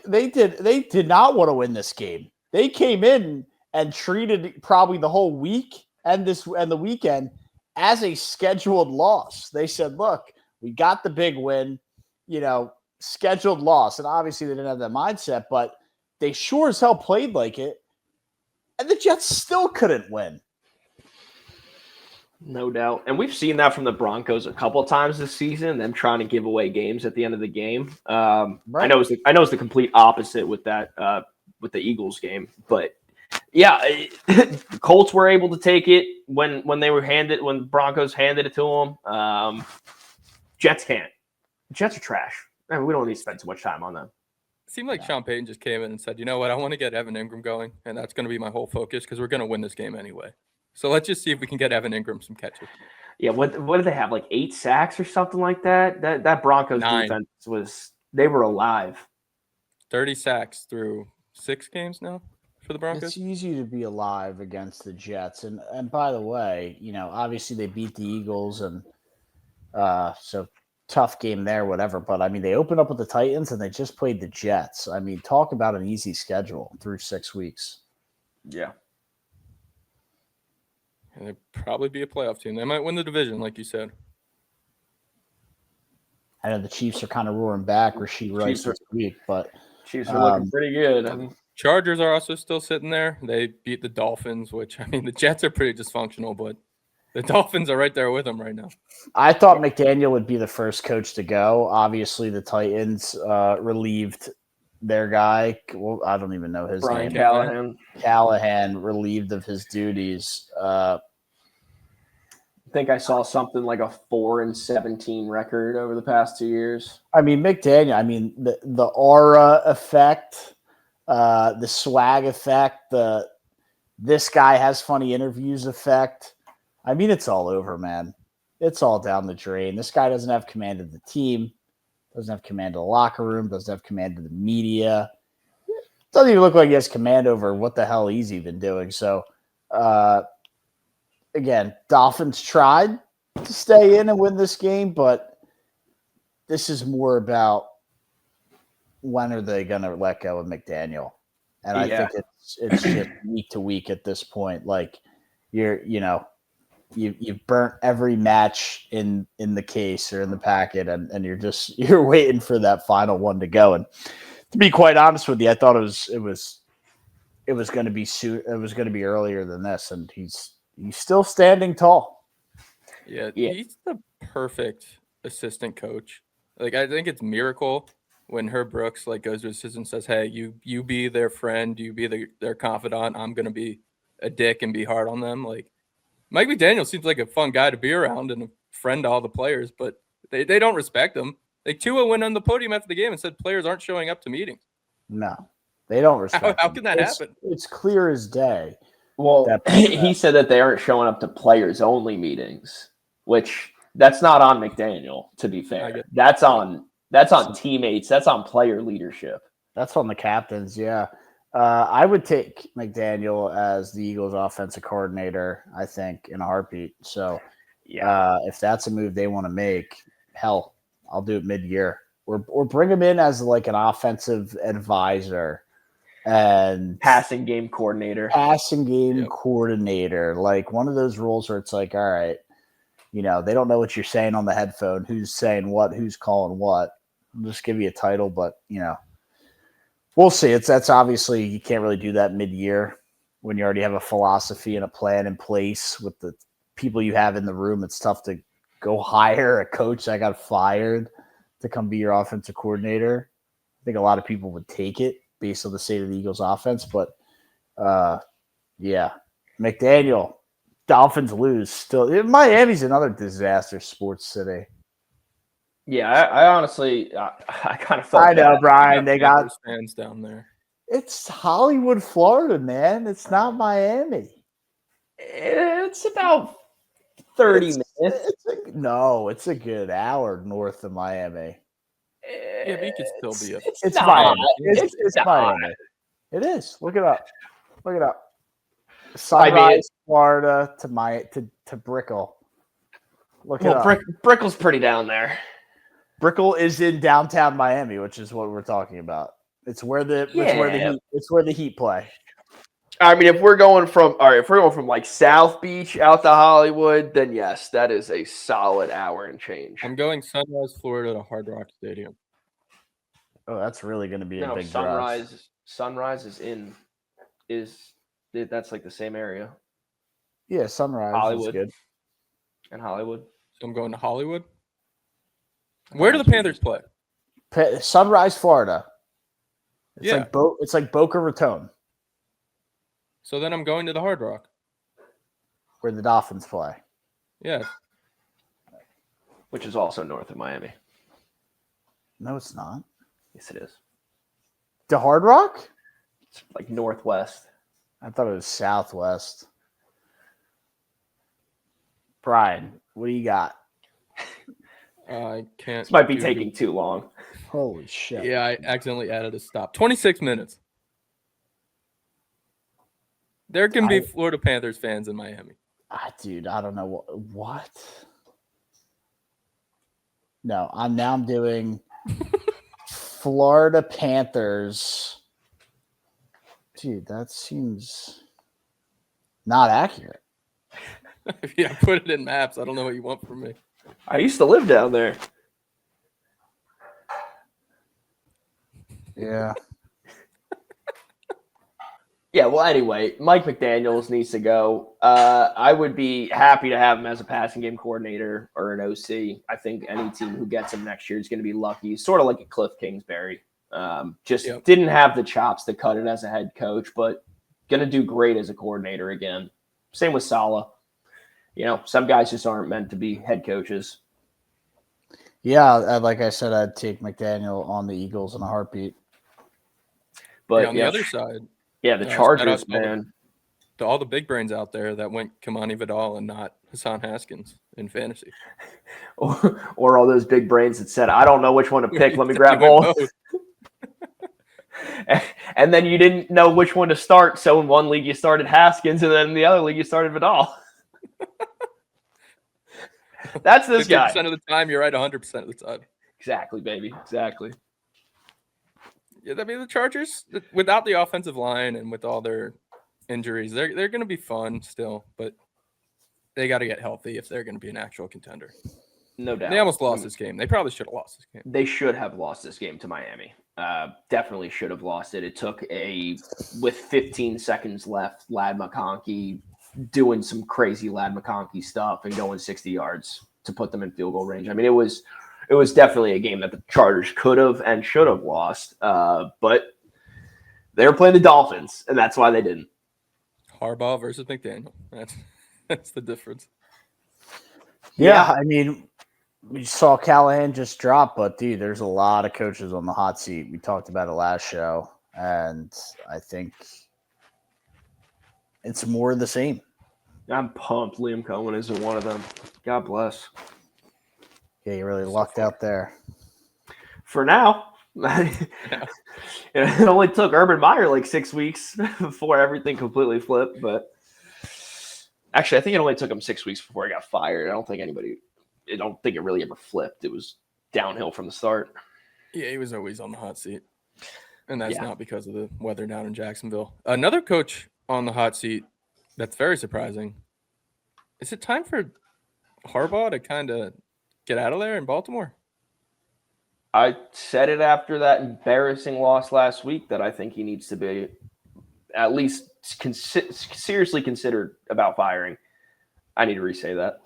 They did not want to win this game. They came in and treated probably the whole week and the weekend as a scheduled loss. They said, look, we got the big win, scheduled loss. And obviously they didn't have that mindset, but they sure as hell played like it. And the Jets still couldn't win. No doubt. And we've seen that from the Broncos a couple of times this season, them trying to give away games at the end of the game. Right. I know it's the complete opposite with that with the Eagles game. But yeah, the Colts were able to take it when Broncos handed it to them. Jets can't. Jets are trash. I mean, we don't need to spend too much time on them. It seemed like Sean Payton just came in and said, you know what, I want to get Evan Ingram going, and that's going to be my whole focus because we're going to win this game anyway. So let's just see if we can get Evan Ingram some catches. Yeah, what did they have, 8 sacks or something like that? That Broncos 9. defense they were alive. 30 sacks through 6 games now for the Broncos. It's easy to be alive against the Jets. And by the way, obviously they beat the Eagles and so tough game there, whatever. But I mean, they opened up with the Titans and they just played the Jets. I mean, talk about an easy schedule through 6 weeks. Yeah. And they'd probably be a playoff team. They might win the division, like you said. I know the Chiefs are kind of roaring back, Rashid Rice this week, but Chiefs are looking pretty good. Chargers are also still sitting there. They beat the Dolphins, which, the Jets are pretty dysfunctional, but the Dolphins are right there with them right now. I thought McDaniel would be the first coach to go. Obviously, the Titans relieved their guy. Well, I don't even know his Brian name. Callahan relieved of his duties. I think I saw something like a 4-17 record over the past 2 years. I mean, McDaniel, the aura effect, the swag effect, this guy has funny interviews effect. I mean, it's all over, man. It's all down the drain. This guy doesn't have command of the team, doesn't have command of the locker room, doesn't have command of the media. Doesn't even look like he has command over what the hell he's even doing. So, again, Dolphins tried to stay in and win this game, but this is more about when are they going to let go of McDaniel. And I think it's just week to week at this point. you've burnt every match in the case or in the packet, and you're waiting for that final one to go. And to be quite honest with you, I thought it was going to be soon. It was going to be earlier than this, and he's still standing tall. Yeah, he's the perfect assistant coach. Like, I think it's miracle when Herb Brooks goes to his assistant and says, "Hey, you be their friend, you be their confidant. I'm gonna be a dick and be hard on them." Like, Mike McDaniel seems like a fun guy to be around and a friend to all the players, but they don't respect him. Like, Tua went on the podium after the game and said players aren't showing up to meetings. No, they don't respect. How can that happen? It's clear as day. Well, he said that they aren't showing up to players only meetings, which that's not on McDaniel, to be fair. That's on teammates. That's on player leadership. That's on the captains. Yeah. I would take McDaniel as the Eagles offensive coordinator, I think, in a heartbeat. So if that's a move they want to make, hell, I'll do it mid-year. Or bring him in as like an offensive advisor and passing game coordinator. Coordinator. Like one of those roles where it's like, all right, they don't know what you're saying on the headphone, who's saying what, who's calling what. I'll just give you a title, but we'll see. That's obviously you can't really do that mid-year when you already have a philosophy and a plan in place with the people you have in the room. It's tough to go hire a coach that got fired to come be your offensive coordinator. I think a lot of people would take it based on the state of the Eagles offense, but McDaniel, Dolphins lose still. Miami's another disaster sports city. Yeah, I honestly, I kind of felt. I know, Brian. They got fans down there. It's Hollywood, Florida, man. It's not Miami. It's about 30 minutes. It's a good hour north of Miami. Yeah, but you could still be It's Miami. It's Miami. It is. Look it up. Sunrise, Florida to Brickell. Look it up. Brickell's pretty down there. Brickell is in downtown Miami, which is what we're talking about. It's where the Heat play. I mean, if we're going from like South Beach out to Hollywood, then yes, that is a solid hour and change. I'm going Sunrise, Florida to Hard Rock Stadium. Oh, that's really going to be a big drive. Sunrise that's like the same area. Yeah, Sunrise Hollywood is good. And Hollywood. So I'm going to Hollywood. Where do the Panthers play? Sunrise, Florida. It's like Boca Raton. So then I'm going to the Hard Rock. Where the Dolphins play. Yeah. Which is also north of Miami. No, it's not. Yes, it is. The Hard Rock? It's like northwest. I thought it was southwest. Brian, what do you got? I can't. This might be taking too long. Holy shit. Yeah, I accidentally added a stop. 26 minutes. There can be Florida Panthers fans in Miami. Dude, I don't know what. No, I'm doing Florida Panthers. Dude, that seems not accurate. Yeah, put it in maps. I don't know what you want from me. I used to live down there. Yeah. Yeah, well, anyway, Mike McDaniels needs to go. I would be happy to have him as a passing game coordinator or an OC. I think any team who gets him next year is going to be lucky. Sort of like a Cliff Kingsbury. Didn't have the chops to cut it as a head coach, but going to do great as a coordinator again. Same with Saleh. Some guys just aren't meant to be head coaches. Yeah, like I said, I'd take McDaniel on the Eagles in a heartbeat. But on the other side, the Chargers, man. To all the big brains out there that went Kamani Vidal and not Hassan Haskins in fantasy. Or all those big brains that said, I don't know which one to pick. Let me grab both. And then you didn't know which one to start. So in one league, you started Haskins, and then in the other league, you started Vidal. That's this guy. 50% of the time, you're right 100% of the time. Exactly, baby. Exactly. Yeah, I mean, the Chargers, without the offensive line and with all their injuries, they're going to be fun still. But they got to get healthy if they're going to be an actual contender. No doubt. They almost lost this game. They probably should have lost this game. They should have lost this game to Miami. Definitely should have lost it. It took with 15 seconds left, Lad McConkey doing some crazy Lad McConkey stuff and going 60 yards to put them in field goal range. I mean, it was definitely a game that the Chargers could have and should have lost, but they were playing the Dolphins, and that's why they didn't. Harbaugh versus McDaniel. That's the difference. Yeah, I mean, we saw Callahan just drop, but dude, there's a lot of coaches on the hot seat. We talked about it last show, and I think it's more of the same. I'm pumped Liam Cohen isn't one of them. God bless. Yeah, you really lucked out there. For now. It only took Urban Meyer like 6 weeks before everything completely flipped, but actually I think it only took him 6 weeks before he got fired. I don't think it really ever flipped. It was downhill from the start. Yeah, he was always on the hot seat. And that's not because of the weather down in Jacksonville. Another coach on the hot seat that's very surprising. Is it time for Harbaugh to kind of get out of there in Baltimore? I said it after that embarrassing loss last week that I think he needs to be at least seriously considered about firing. I need to re-say that.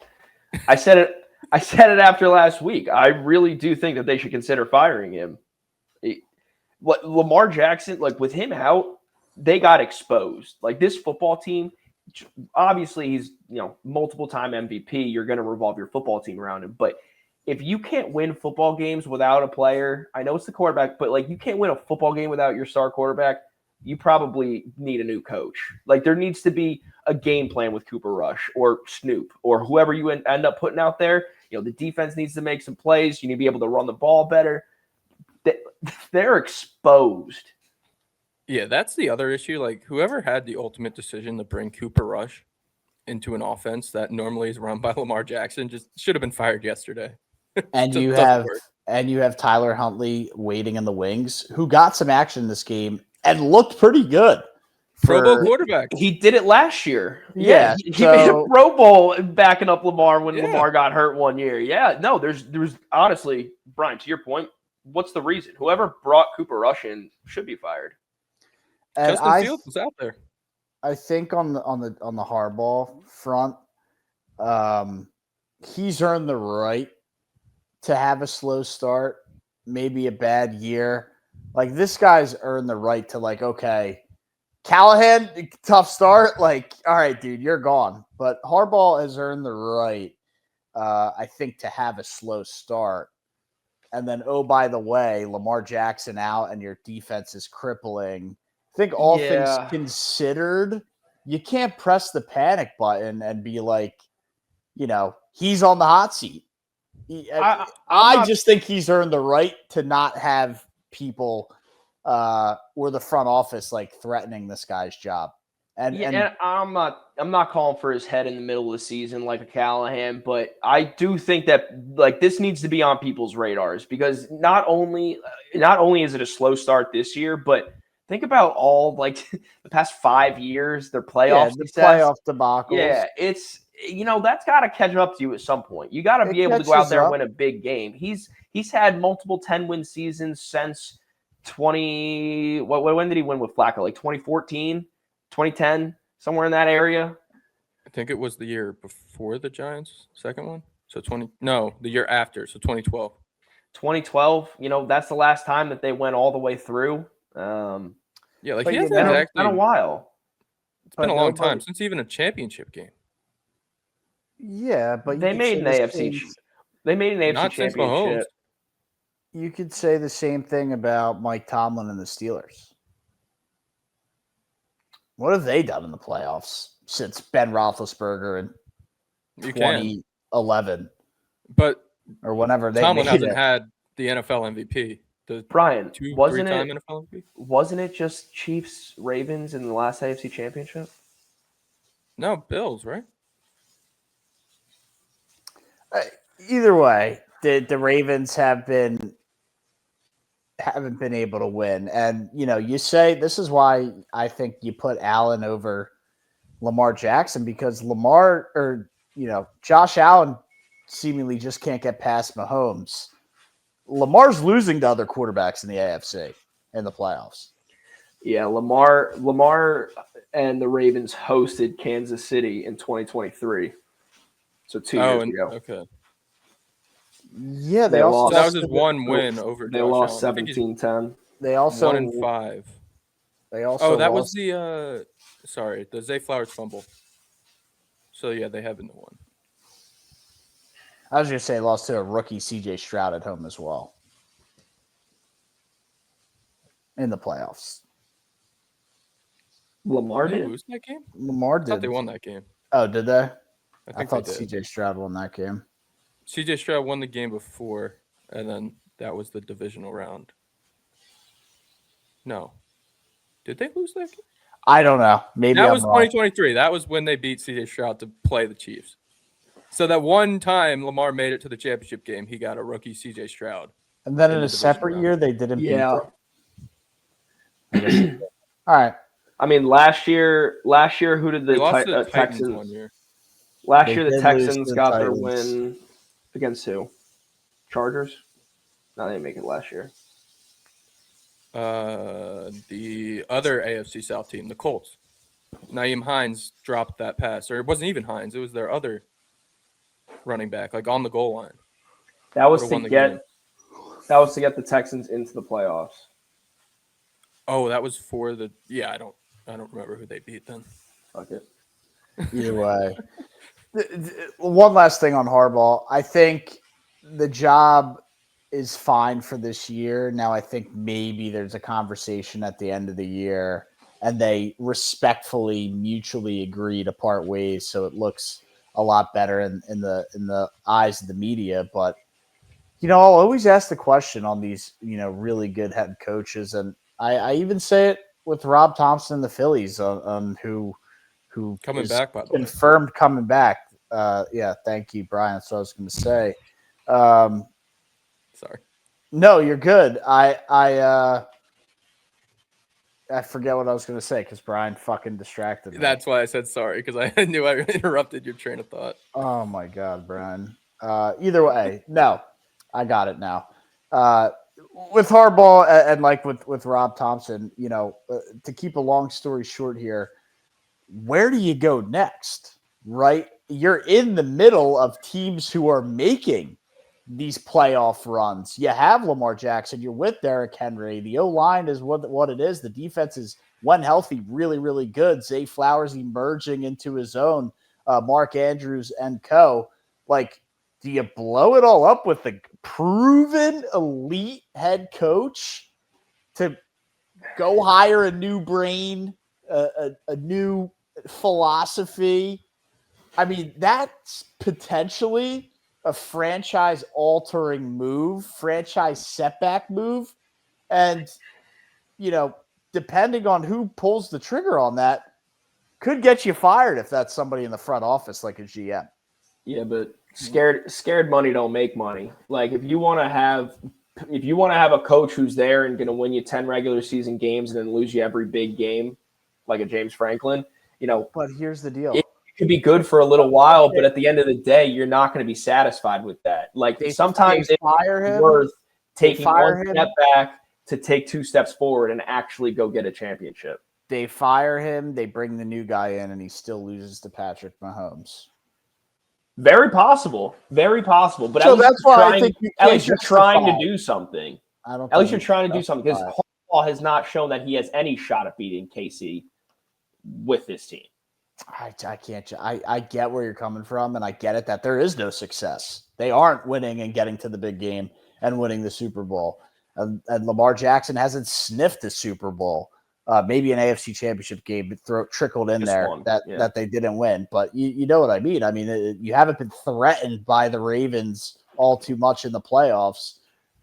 I said it after last week. I really do think that they should consider firing him. What Lamar Jackson, like with him out, they got exposed. Like this football team, obviously he's multiple-time MVP. You're going to revolve your football team around him, but if you can't win football games without a player, I know it's the quarterback, but like you can't win a football game without your star quarterback, you probably need a new coach. Like there needs to be a game plan with Cooper Rush or Snoop or whoever you end up putting out there. The defense needs to make some plays. You need to be able to run the ball better. They're exposed. Yeah, that's the other issue. Like whoever had the ultimate decision to bring Cooper Rush into an offense that normally is run by Lamar Jackson just should have been fired yesterday. And you have Tyler Huntley waiting in the wings, who got some action in this game and looked pretty good. Pro Bowl quarterback. He did it last year. Yeah, he made a Pro Bowl backing up Lamar when Lamar got hurt one year. Yeah, no, there's honestly, Brian, to your point, what's the reason? Whoever brought Cooper Rush in should be fired. And Justin Fields was out there. I think on the Harbaugh front, he's earned the right to have a slow start, maybe a bad year. Like this guy's earned the right to okay, Callahan, tough start. Like, all right, dude, you're gone. But Harbaugh has earned the right, I think, to have a slow start. And then, oh, by the way, Lamar Jackson out and your defense is crippling. I think all things considered, you can't press the panic button and be like, he's on the hot seat. I just think he's earned the right to not have people or the front office threatening this guy's job. And I'm not calling for his head in the middle of the season like a Callahan, but I do think that this needs to be on people's radars because not only is it a slow start this year, but think about all the past 5 years, their playoff playoff debacles. Yeah, it's that's got to catch up to you at some point. You got to be able to go out there and win a big game. He's had multiple 10-win seasons since 20. When did he win with Flacco? 2014, 2010, somewhere in that area. I think it was the year before the Giants' second one. So the year after. So 2012. 2012. That's the last time that they went all the way through. He hasn't exactly been a while. It's been a long time since even a championship game. Yeah, but they made an AFC. They made an AFC championship. You could say the same thing about Mike Tomlin and the Steelers. What have they done in the playoffs since Ben Roethlisberger in 2011? But or whenever Tomlin hasn't had the NFL MVP. Brian, wasn't it just Chiefs Ravens in the last AFC championship? No, Bills, right? Either way, the Ravens haven't been able to win. And, you say this is why I think you put Allen over Lamar Jackson because Josh Allen seemingly just can't get past Mahomes. Lamar's losing to other quarterbacks in the AFC in the playoffs. Yeah, Lamar and the Ravens hosted Kansas City in 2023. So 2 years ago. Okay. Yeah, They lost. So that was his one win over They Josh lost Allen. 17-10. They also 1-5. They also that lost. was the Zay Flowers fumble. So yeah, they haven't won. I was going to say lost to a rookie CJ Stroud at home as well in the playoffs. Lamar Did they did. lose that game? Lamar I thought did. they won that game. Oh, did they? I thought they did. CJ Stroud won that game. CJ Stroud won the game before, and then that was the divisional round. No. Did they lose that game? I don't know. Maybe that I'm was wrong. 2023. That was when they beat CJ Stroud to play the Chiefs. So that one time Lamar made it to the championship game, he got a rookie CJ Stroud. And then in the a separate divisional year, round. they didn't beat Yeah. them. I guess they did. All right. I mean, last year, who did They the lost to the Titans Texans? one year. Last They year, the did lose Texans to the got their Titans. win against who? Chargers? No, they didn't make it last year. The other AFC South team, the Colts. Naeem Hines dropped that pass, or it wasn't even Hines. It was their other running back, like on the goal line. That was Would've to won the get. game. That was to get the Texans into the playoffs. Oh, that was for the. Yeah, I don't remember who they beat then. Fuck it. Either way. One last thing on Harbaugh. I think the job is fine for this year. Now, I think maybe there's a conversation at the end of the year and they respectfully, mutually agree to part ways. So it looks a lot better in the eyes of the media. But, I'll always ask the question on these, really good head coaches. And I even say it with Rob Thompson and the Phillies on who Coming is back, by the way. confirmed coming back. Yeah, thank you, Brian. That's what I was going to say. Sorry. No, you're good. I forget what I was going to say because Brian fucking distracted me. That's why I said sorry, because I knew I interrupted your train of thought. Oh my God, Brian. Either way, no, I got it now. With Harbaugh and like with Rob Thompson, to keep a long story short here, where do you go next? Right? You're in the middle of teams who are making these playoff runs. You have Lamar Jackson. You're with Derrick Henry. The O-line is what it is. The defense is, when healthy, really, really good. Zay Flowers emerging into his own. Mark Andrews and co. Like, do you blow it all up with the proven elite head coach to go hire a new brain, a new philosophy? I mean, that's potentially a franchise-altering move, franchise setback move. And, depending on who pulls the trigger on that, could get you fired if that's somebody in the front office like a GM. Yeah, but scared money don't make money. Like if you want to have a coach who's there and going to win you 10 regular season games and then lose you every big game, like a James Franklin, But here's the deal. It could be good for a little while, but at the end of the day, you're not going to be satisfied with that. Like sometimes they fire him, it's worth taking fire one him. step back to take 2 steps forward and actually go get a championship. They fire him, they bring the new guy in, and he still loses to Patrick Mahomes. Very possible. Very possible. But So at least that's why I think at least you're trying to do something. At least you're trying to do something because Harbaugh has not shown that he has any shot at beating KC with this team. I can't. I get where you're coming from, and I get it that there is no success. They aren't winning and getting to the big game and winning the Super Bowl. And Lamar Jackson hasn't sniffed the Super Bowl. Maybe an AFC Championship game trickled in there that they didn't win. But you know what I mean. I mean, you haven't been threatened by the Ravens all too much in the playoffs.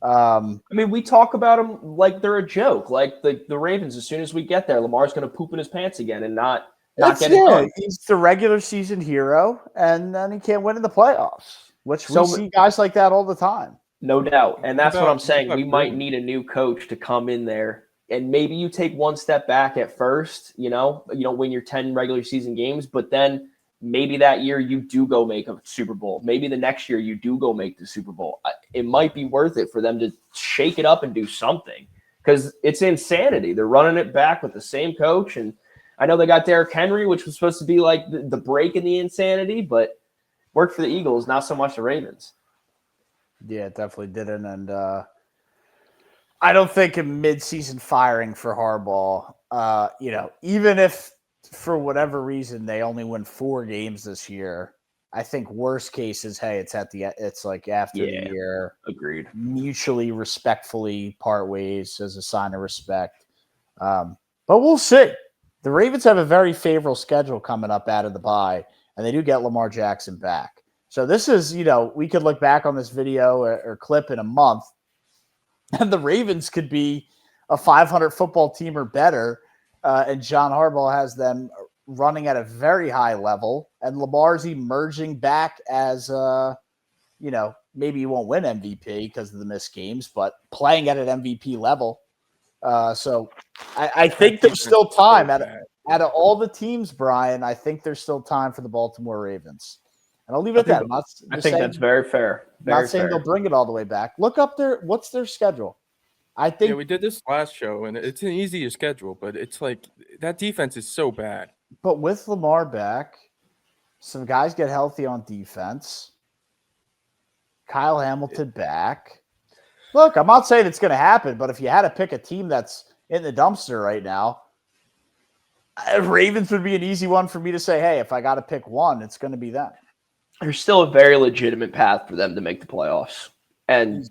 I mean, we talk about them like they're a joke. Like the Ravens, as soon as we get there, Lamar's going to poop in his pants again and not get it done. He's the regular season hero, and then he can't win in the playoffs, which we see guys like that all the time. No doubt. And that's what I'm saying. We might need a new coach to come in there. And maybe you take one step back at first, you don't win your 10 regular season games, but then maybe that year you do go make a Super Bowl. Maybe the next year you do go make the Super Bowl. It might be worth it for them to shake it up and do something because it's insanity. They're running it back with the same coach. And I know they got Derrick Henry, which was supposed to be like the break in the insanity, but worked for the Eagles, not so much the Ravens. Yeah, it definitely didn't. And I don't think a midseason firing for Harbaugh, even if for whatever reason they only win 4 games this year, I think worst case is, hey, it's like after the year, agreed, mutually respectfully part ways as a sign of respect. But we'll see. The Ravens have a very favorable schedule coming up out of the bye, and they do get Lamar Jackson back. So this is, we could look back on this video or clip in a month, and the Ravens could be a 500 football team or better, and John Harbaugh has them running at a very high level, and Lamar's emerging back as, maybe he won't win MVP because of the missed games, but playing at an MVP level. So I think there's still time out of all the teams, Brian. I think there's still time for the Baltimore Ravens. And I'll leave it at that. I think that's very fair. Not saying they'll bring it all the way back. Look up what's their schedule. I think we did this last show, and it's an easier schedule, but it's like that defense is so bad. But with Lamar back, some guys get healthy on defense. Kyle Hamilton back. Look, I'm not saying it's going to happen, but if you had to pick a team that's in the dumpster right now, Ravens would be an easy one for me to say, hey, if I got to pick one, it's going to be them. There's still a very legitimate path for them to make the playoffs. And,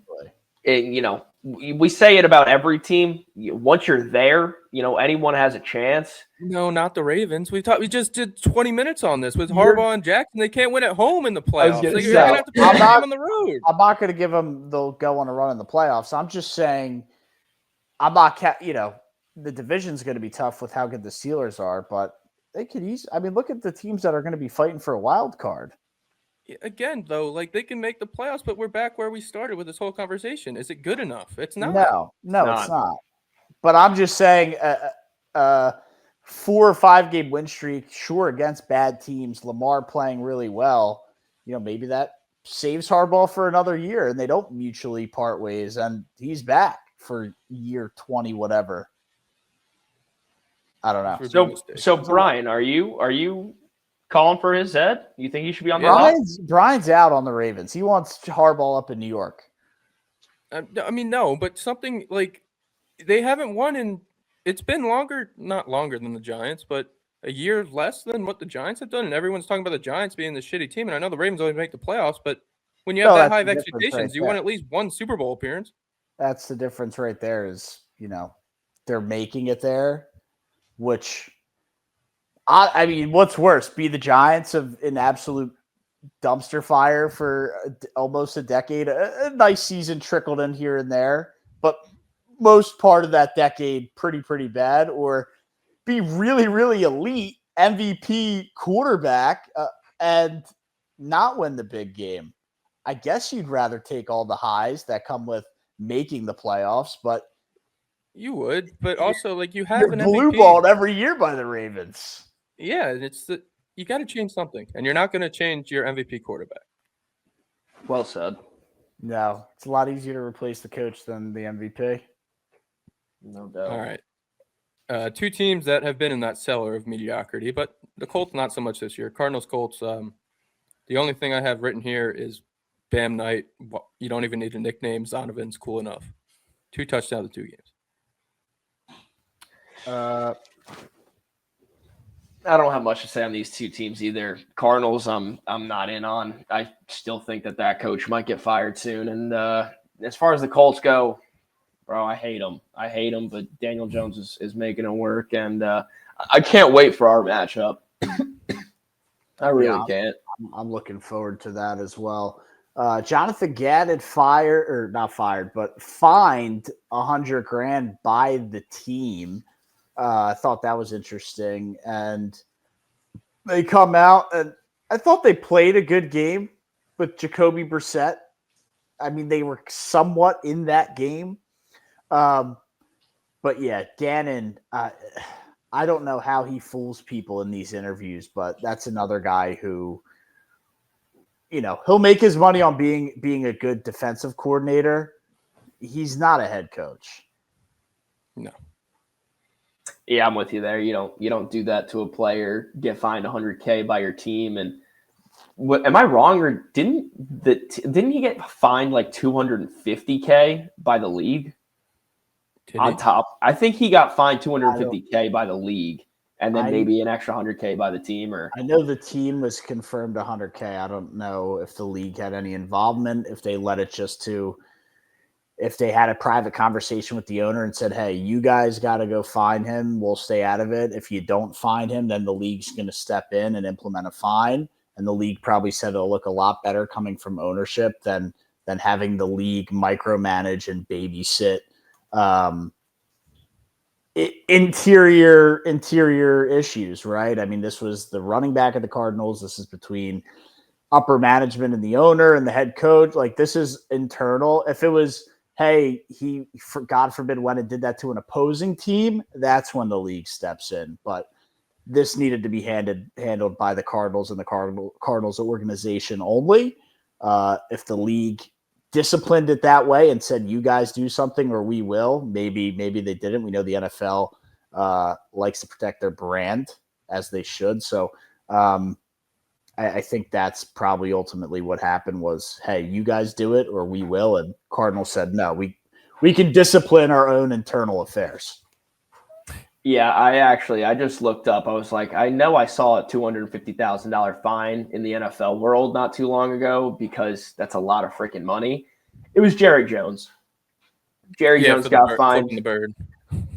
we say it about every team. Once you're there, anyone has a chance. No, not the Ravens. We just did 20 minutes on this with Harbaugh and Jackson. They can't win at home in the playoffs. You're going to have to play them on the road. I'm not going to give them they'll go on a run in the playoffs. I'm just saying the division's going to be tough with how good the Steelers are, but they could look at the teams that are going to be fighting for a wild card. Again, though, they can make the playoffs, but we're back where we started with this whole conversation. Is it good enough? It's not. No, it's not. But I'm just saying 4 or 5 game win streak, sure, against bad teams, Lamar playing really well, maybe that saves Harbaugh for another year and they don't mutually part ways and he's back for year 20, whatever. I don't know. So Brian, are you calling for his head? You think he should be on the Brian's out on the Ravens. He wants Harbaugh up in New York. No, but something like they haven't won in – it's been not longer than the Giants, but a year less than what the Giants have done. And everyone's talking about the Giants being the shitty team. And I know the Ravens always make the playoffs, but when you have that high of expectations, you want at least one Super Bowl appearance. That's the difference right there is, they're making it there, which – what's worse? Be the Giants of an absolute dumpster fire for almost a decade. A nice season trickled in here and there, but most part of that decade pretty bad. Or be really, really elite MVP quarterback and not win the big game. I guess you'd rather take all the highs that come with making the playoffs, but you would. But also, you have an blue MVP. balled every year by the Ravens. Yeah, you got to change something, and you're not going to change your MVP quarterback. Well said. No, it's a lot easier to replace the coach than the MVP. No doubt. All right. 2 teams that have been in that cellar of mediocrity, but the Colts not so much this year. Cardinals, Colts. The only thing I have written here is Bam Knight. You don't even need a nickname. Zonovan's cool enough. 2 touchdowns in 2 games. I don't have much to say on these 2 teams either. Cardinals, I'm not in on. I still think that coach might get fired soon. And as far as the Colts go, bro, I hate them. But Daniel Jones is making it work, and I can't wait for our matchup. I really can't. I'm looking forward to that as well. Jonathan Gannon fined $100,000 by the team. I thought that was interesting. And they come out, and I thought they played a good game with Jacoby Brissett. They were somewhat in that game. But yeah, Gannon, I don't know how he fools people in these interviews, but that's another guy who, he'll make his money on being a good defensive coordinator. He's not a head coach. No. Yeah, I'm with you there. You don't do that to a player. Get fined $100K by your team, and am I wrong, or didn't he get fined like $250K by the league? On top, I think he got fined $250K by the league, and then maybe an extra $100K by the team. Or I know the team was confirmed $100K. I don't know if the league had any involvement. If they let it if they had a private conversation with the owner and said, "Hey, you guys got to go find him. We'll stay out of it. If you don't find him, then the league's going to step in and implement a fine." And the league probably said it'll look a lot better coming from ownership than having the league micromanage and babysit interior issues, right? I mean, this was the running back of the Cardinals. This is between upper management and the owner and the head coach. Like, this is internal. If it was, hey, God forbid, when it did that to an opposing team, that's when the league steps in. But this needed to be handled by the Cardinals and the Cardinals organization only. If the league disciplined it that way and said, "You guys do something or we will," maybe they didn't. We know the NFL likes to protect their brand, as they should. So I think that's probably ultimately what happened was, "Hey, you guys do it or we will." And Cardinals said, "No, we can discipline our own internal affairs." Yeah, I just looked up. I was like, I know I saw a $250,000 fine in the NFL world not too long ago, because that's a lot of freaking money. It was Jerry Jones. Jerry Jones got fined the bird.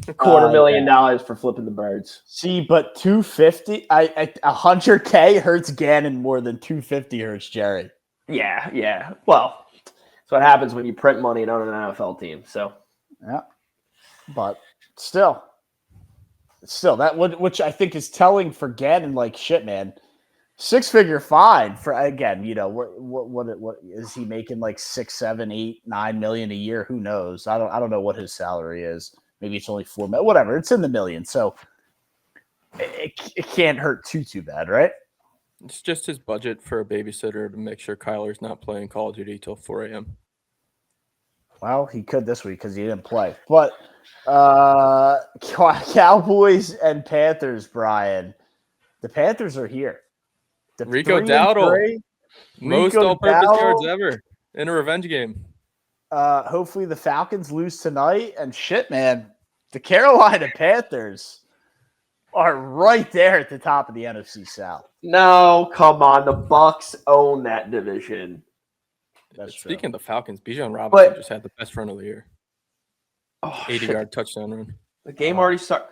$250,000 for flipping the birds. See, but 250, 100K hurts Gannon more than 250 hurts Jerry. Yeah. Well, that's what happens when you print money and own an NFL team. So, yeah, but still that which I think is telling for Gannon. Like, shit, man, 6-figure fine for, again, what is he making? Like 6, 7, 8, 9 million a year? Who knows? I don't know what his salary is. Maybe it's only 4 million, whatever. It's in the millions. So it can't hurt too bad, right? It's just his budget for a babysitter to make sure Kyler's not playing Call of Duty till 4 a.m. Well, he could this week because he didn't play. But Cowboys and Panthers, Brian. The Panthers are here. Rico Dowdle. Most all-purpose yards ever in a revenge game. Hopefully the Falcons lose tonight. And shit, man, the Carolina Panthers are right there at the top of the NFC South. No, come on. The Bucks own that division. Speaking of the Falcons, Bijan Robinson just had the best run of the year. 80-yard touchdown run. The game already started.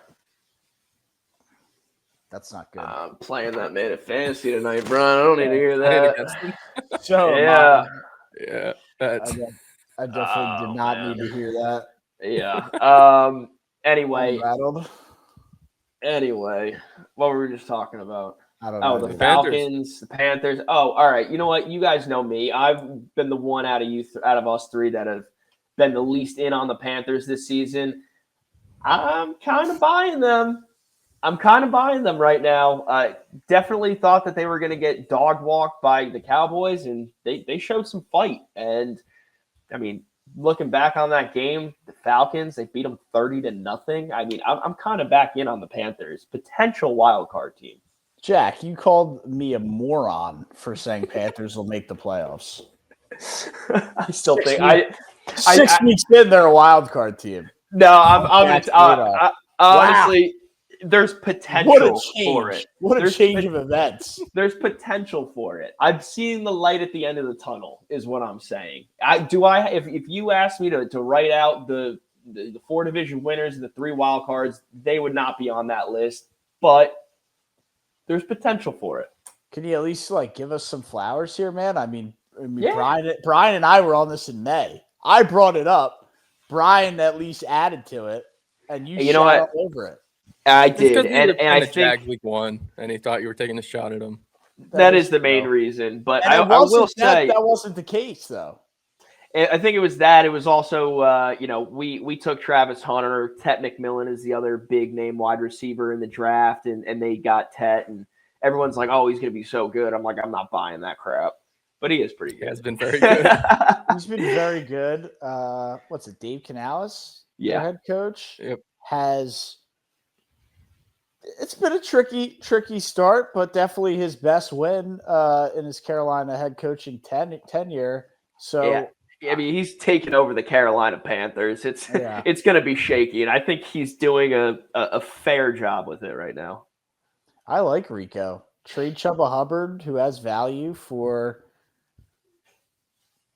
That's not good. I'm playing that man at fantasy tonight, Brian. I don't need to hear that. So yeah. I definitely did not need to hear that. Yeah. Anyway, what were we just talking about? I don't know. The Falcons, the Panthers. Oh, all right. You know what? You guys know me. I've been the one out of us three that have been the least in on the Panthers this season. I'm kind of buying them. Right now. I definitely thought that they were going to get dog walked by the Cowboys, and they showed some fight. And I mean, looking back on that game, the Falcons, they beat them 30-0. I mean, I'm kind of back in on the Panthers, potential wild card team. Jack, you called me a moron for saying Panthers will make the playoffs. I still think 6 weeks in, they're a wild card team. No, honestly, there's potential for it. What a change of events. There's potential for it. I'm seeing the light at the end of the tunnel, is what I'm saying. If you asked me to write out the 4 division winners and the 3 wild cards, they would not be on that list, but there's potential for it. Can you at least give us some flowers here, man? I mean, yeah. Brian and I were on this in May. I brought it up. Brian at least added to it, and you shot all over it. I did, and I think Jags week 1, and he thought you were taking a shot at him. That is the main reason. But I will say that wasn't the case, though. I think it was that. It was also, we took Travis Hunter. Tet McMillan is the other big name wide receiver in the draft, and they got Tet, and everyone's like, oh, he's going to be so good. I'm like, I'm not buying that crap. But he is pretty good. He has been very good. He's been very good. What's it, Dave Canales? Yeah. Their head coach? Yep. It's been a tricky start, but definitely his best win in his Carolina head coaching tenure. So yeah. I mean, he's taken over the Carolina Panthers. It's going to be shaky, and I think he's doing a fair job with it right now. I like Rico. Trade Chuba Hubbard, who has value for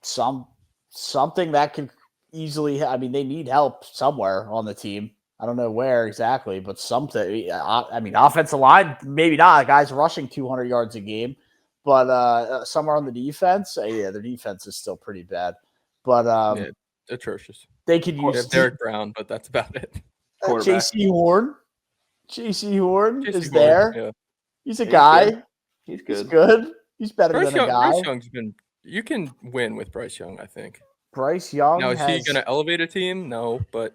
something that could easily. I mean, they need help somewhere on the team. I don't know where exactly, but something. I mean, offensive line, maybe not. Guys rushing 200 yards a game, but somewhere on the defense, their defense is still pretty bad. But atrocious. They could use Derek Brown, but that's about it. J.C. Horn. J.C. Horn is Horn, there. Yeah. He's a guy. Good. He's good. He's good. He's better Bryce than a guy. Bryce Young's been. You can win with Bryce Young, I think. Bryce Young. Now, is he going to elevate a team? No, but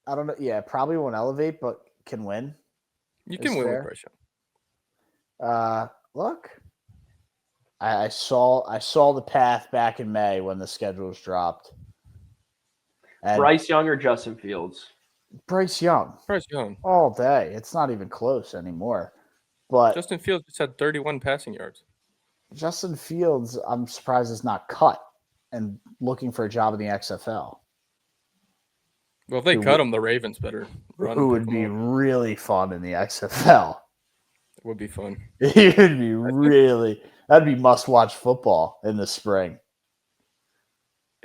I don't know. Yeah, probably won't elevate, but can win. You can win with Bryce Young. Look, I saw the path back in May when the schedules dropped. And Bryce Young or Justin Fields? Bryce Young. Bryce Young. All day. It's not even close anymore. But Justin Fields just had 31 passing yards. Justin Fields, I'm surprised is not cut and looking for a job in the XFL. Well, if they cut him, the Ravens better run. Who would be really fun in the XFL? It would be fun. It would be really. That'd be must-watch football in the spring.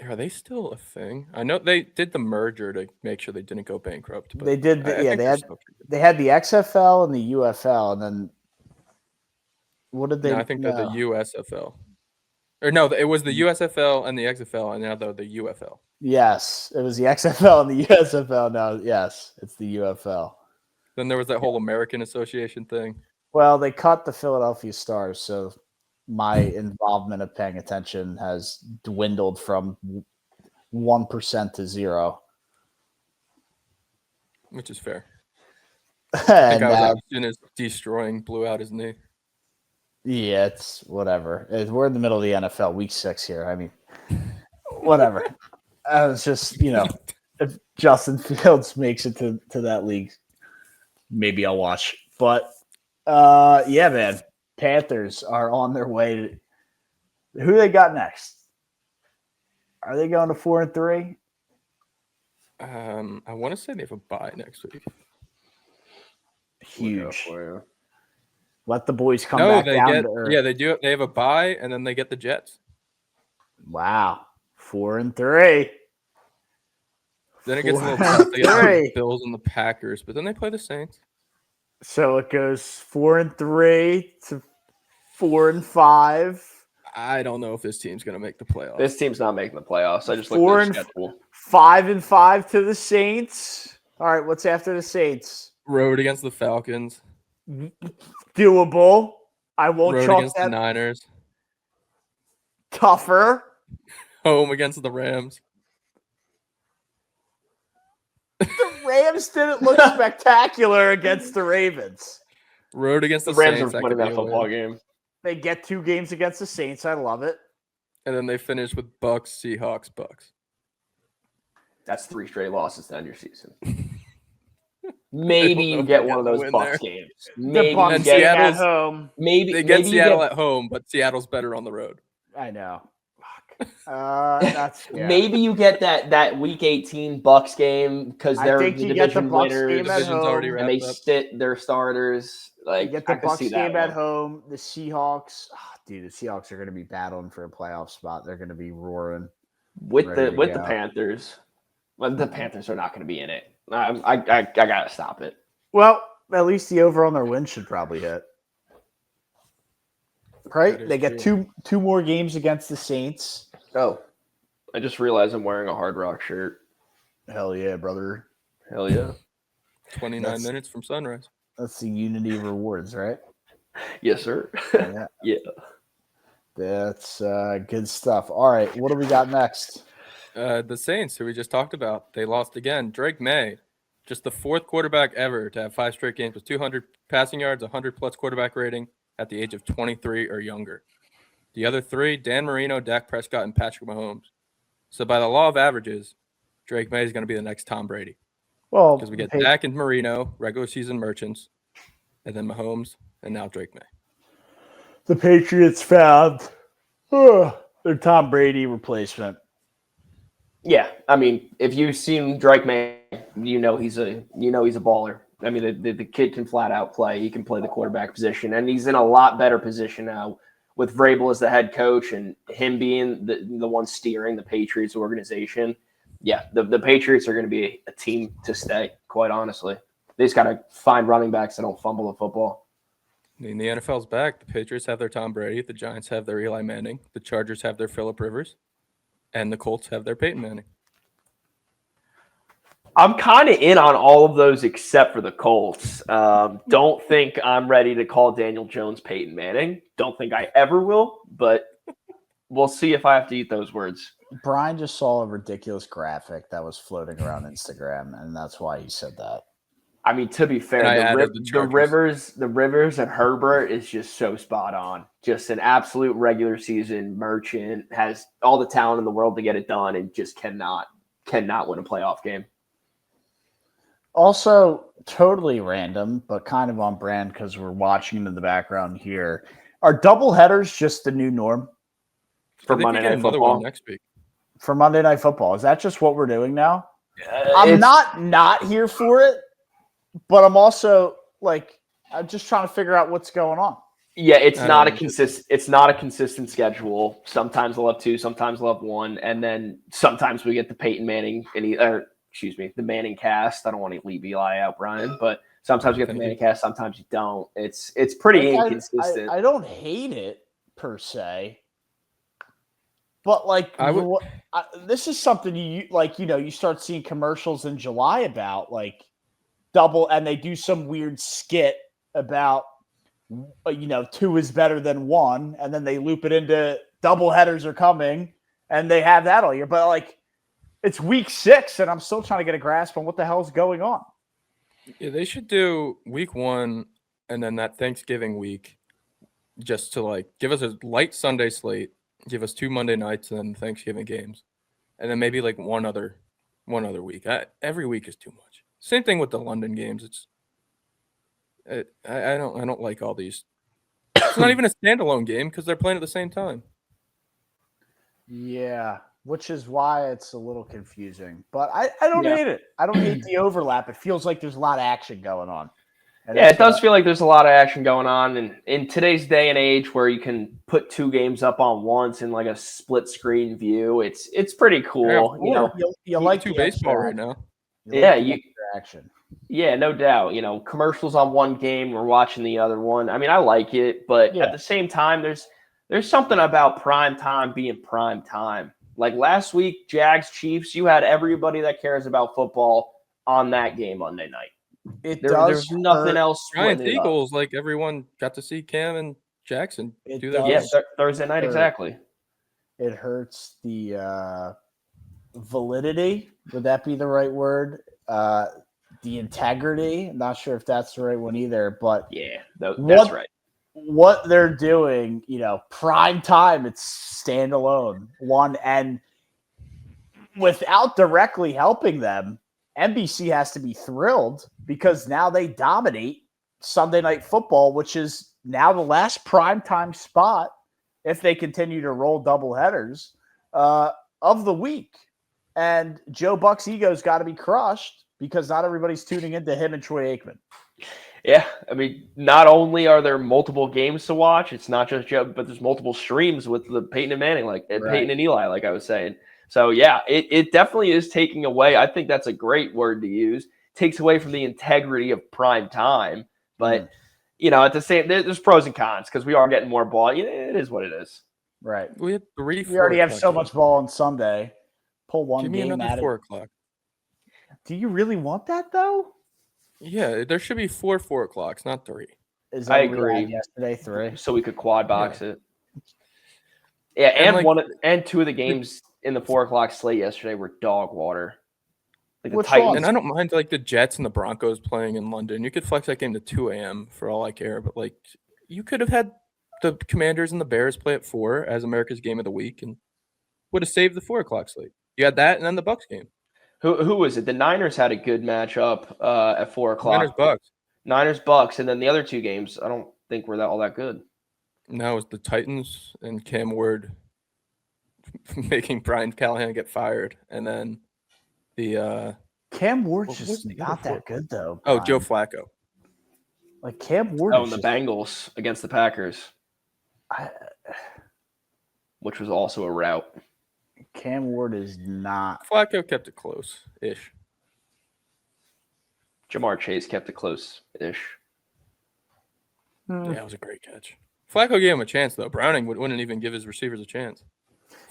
Are they still a thing? I know they did the merger to make sure they didn't go bankrupt. But they did. They had the XFL and the UFL, and then what did they? No, I think they're the USFL. Or no, it was the USFL and the XFL, and now they're the UFL. Yes, it was the XFL and the USFL. Now, yes, it's the UFL. Then there was that whole American Association thing. Well, they cut the Philadelphia Stars, so my involvement of paying attention has dwindled from 1% to 0. Which is fair. I think I was as soon as Destroying blew out his knee. Yeah, it's whatever. We're in the middle of the NFL, week 6 here. I mean, whatever. It's just, if Justin Fields makes it to that league, maybe I'll watch. But, yeah, man, Panthers are on their way to – who they got next? Are they going to 4-3? I want to say they have a bye next week. Huge. Let the boys come back down to earth. Yeah, they do. They have a bye, and then they get the Jets. Wow. 4-3. Then it gets a little tough. They get the Bills and the Packers, but then they play the Saints. So it goes 4-3 to 4-5. I don't know if this team's going to make the playoffs. This team's not making the playoffs. I just looked at the schedule. 5-5 to the Saints. All right, what's after the Saints? Road against the Falcons. Doable. I won't Road chalk against that. The Niners. Tougher. Home against the Rams. The Rams didn't look spectacular against the Ravens. Road against the Rams Saints. are winning that football game. They get 2 games against the Saints. I love it. And then they finish with Bucks, Seahawks, Bucks. That's 3 straight losses to end your season. Maybe you get one of those Bucks games. Maybe the Bucks get at home. Maybe they get Seattle at home, but Seattle's better on the road. I know. That's Maybe you get that Week 18 Bucks game because they're the division winners. And they sit their starters. Like you get the Bucks game at home. The Seahawks, the Seahawks are going to be battling for a playoff spot. They're going to be roaring with the Panthers. Well, the Panthers are not going to be in it. I gotta stop it. Well, at least the over on their win should probably hit. Right? They get two more games against the Saints. Oh, I just realized I'm wearing a Hard Rock shirt. Hell yeah, brother. Hell yeah. 29 minutes from sunrise. That's the Unity rewards, right? Yes, sir. Yeah. Yeah. That's good stuff. All right, what do we got next? The Saints, who we just talked about, they lost again. Drake May, just the fourth quarterback ever to have 5 straight games with 200 passing yards, 100-plus quarterback rating at the age of 23 or younger. The other 3, Dan Marino, Dak Prescott, and Patrick Mahomes. So by the law of averages, Drake May is going to be the next Tom Brady. Well, because we get Dak and Marino, regular season merchants, and then Mahomes, and now Drake May. The Patriots found their Tom Brady replacement. Yeah, I mean, if you've seen Drake May, you know he's a baller. I mean, the kid can flat out play. He can play the quarterback position, and he's in a lot better position now with Vrabel as the head coach and him being the one steering the Patriots organization. Yeah, the Patriots are going to be a team to stay, quite honestly. They just got to find running backs that don't fumble the football. I mean, the NFL's back. The Patriots have their Tom Brady. The Giants have their Eli Manning. The Chargers have their Phillip Rivers. And the Colts have their Peyton Manning. I'm kind of in on all of those except for the Colts. Don't think I'm ready to call Daniel Jones Peyton Manning. Don't think I ever will, but we'll see if I have to eat those words. Brian just saw a ridiculous graphic that was floating around Instagram, and that's why he said that. I mean, to be fair, the Rivers and Herbert is just so spot on. Just an absolute regular season merchant, has all the talent in the world to get it done, and just cannot win a playoff game. Also, totally random, but kind of on brand because we're watching in the background here. Are double headers just the new norm for Monday Night Football next week? For Monday Night Football, is that just what we're doing now? I'm not here for it, but I'm also I'm just trying to figure out what's going on. Yeah, it's not a consistent schedule. Sometimes we'll have 2, sometimes we'll have 1, and then sometimes we get the Peyton Manning the Manning cast. I don't want to leave Eli out, Brian, but sometimes you get the Manning cast, sometimes you don't. It's pretty inconsistent. I don't hate it per se, but this is something you start seeing commercials in July about double, and they do some weird skit about 2 is better than 1, and then they loop it into double headers are coming, and they have that all year. But it's week 6, and I'm still trying to get a grasp on what the hell is going on. Yeah, they should do week 1 and then that Thanksgiving week just to give us a light Sunday slate, give us 2 Monday nights and then Thanksgiving games, and then maybe one other week. Every week is too much. Same thing with the London games. I don't like all these. It's not even a standalone game because they're playing at the same time. Yeah, which is why it's a little confusing. But I don't hate it. I don't hate the overlap. It feels like there's a lot of action going on. And it does feel like there's a lot of action going on. And in today's day and age where you can put 2 games up on once in a split screen view, it's pretty cool. You like 2 baseball right now. Action. Yeah, no doubt. Commercials on one game, we're watching the other one. I mean, I like it, but at the same time, there's something about prime time being prime time. Like last week, Jags Chiefs, you had everybody that cares about football on that game Monday night. There's nothing else. Giants Eagles, everyone got to see Cam and Jackson do that. Yes, Thursday night, exactly. It hurts the validity. Would that be the right word? The integrity. I'm not sure if that's the right one either, but that's right. What they're doing, prime time, it's standalone one, and without directly helping them, NBC has to be thrilled because now they dominate Sunday Night Football, which is now the last primetime spot if they continue to roll double headers of the week. And Joe Buck's ego's got to be crushed because not everybody's tuning into him and Troy Aikman. Yeah, I mean, not only are there multiple games to watch, it's not just Joe, but there's multiple streams with the Peyton and Manning, Peyton and Eli, like I was saying. So, yeah, it definitely is taking away. I think that's a great word to use. Takes away from the integrity of prime time. But, at the same, there's pros and cons because we are getting more ball. It is what it is. Right. We already have so much ball on Sunday. Pull one Give me game another at 4 it. o'clock. Do you really want that, though? Yeah, there should be 4 o'clocks, not 3. I agree. Yesterday, 3. So we could quad box it. Yeah, And, and two of the games in the 4:00 slate yesterday were dog water. Like the Which Titans. ones? And I don't mind like the Jets and the Broncos playing in London. You could flex that game to 2 a.m. for all I care, but like you could have had the Commanders and the Bears play at 4 as America's game of the week and would have saved the 4:00 slate. You had that and then the Bucks game. Who was it? The Niners had a good matchup at 4:00. Niners Bucks. Niners Bucks, and then the other two games I don't think were all that good. Now it's the Titans and Cam Ward making Brian Callahan get fired, and then the Cam Ward's What just was the not other that good though. oh Joe Brian. Flacco. Like Cam Ward. Oh, is and the just- Bengals against the Packers, which was also a rout. Cam Ward is not. Flacco kept it close-ish. Jamar Chase kept it close-ish. Yeah, it was a great catch. Flacco gave him a chance though. Browning wouldn't even give his receivers a chance.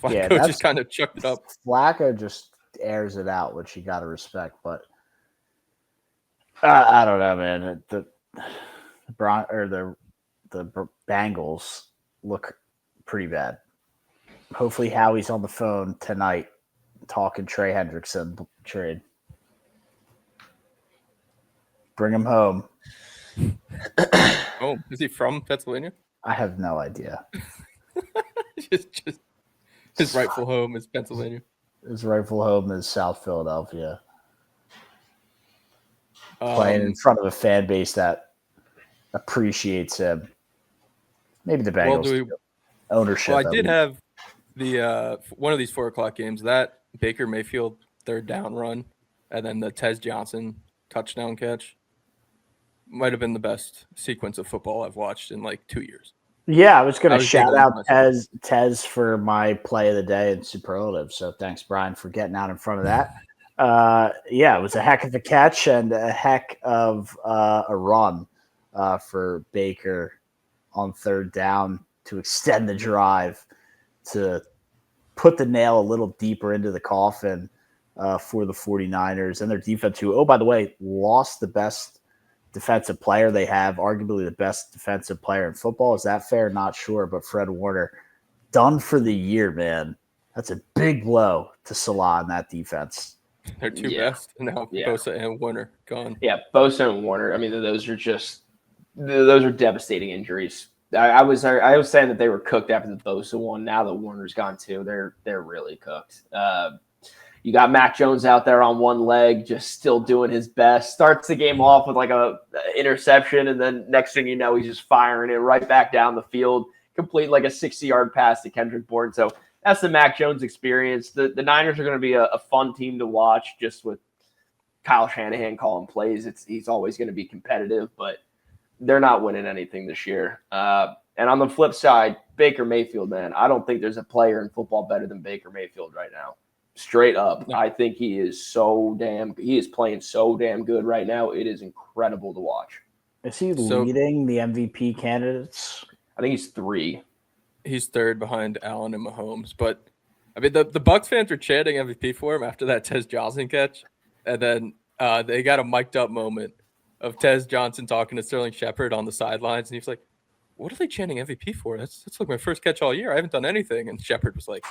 Flacco Yeah, that's- just kind of chucked it up. Flacco just airs it out, which you got to respect. But I don't know, man. The Bengals look pretty bad. Hopefully, Howie's on the phone tonight talking Trey Hendrickson trade. Bring him home. Oh, is he from Pennsylvania? I have no idea. just his rightful home is Pennsylvania. His rightful home is South Philadelphia. Playing in front of a fan base that appreciates him. Maybe the Bengals do ownership. Well, I did have the one of these 4:00 games, that Baker Mayfield third down run, and then the Tez Johnson touchdown catch. Might have been the best sequence of football I've watched in like 2 years. Yeah, I was going I to was shout giggling out myself. Tez for my play of the day and superlative. So thanks, Brian, for getting out in front of that. Yeah, it was a heck of a catch and a heck of a run for Baker on third down to extend the drive, to put the nail a little deeper into the coffin for the 49ers and their defense, who, oh, by the way, lost the best defensive player they have, arguably the best defensive player in football. Is that fair? Not sure, but Fred Warner done for the year, man. That's a big blow to Salah in that defense. They're two best, and now Yeah. Bosa and Warner gone. Yeah, Bosa and Warner. I mean, those are devastating injuries. I was saying that they were cooked after the Bosa one. Now that Warner's gone too, they're really cooked. You got Mac Jones out there on one leg, just still doing his best. Starts the game off with like a interception, and then next thing you know, he's just firing it right back down the field, complete like a 60-yard pass to Kendrick Bourne. So that's the Mac Jones experience. The Niners are going to be a fun team to watch, just with Kyle Shanahan calling plays. He's always going to be competitive, but they're not winning anything this year. And on the flip side, Baker Mayfield, man, I don't think there's a player in football better than Baker Mayfield right now. Straight up, No. I think he is playing so damn good right now. It is incredible to watch. Is he So- leading the MVP candidates? I think he's 3. He's third behind Allen and Mahomes. But I mean, the Bucs fans were chanting MVP for him after that Tez Johnson catch, and then they got a mic'd up moment of Tez Johnson talking to Sterling Shepard on the sidelines, and he was like, "What are they chanting MVP for? That's like my first catch all year. I haven't done anything." And Shepard was like,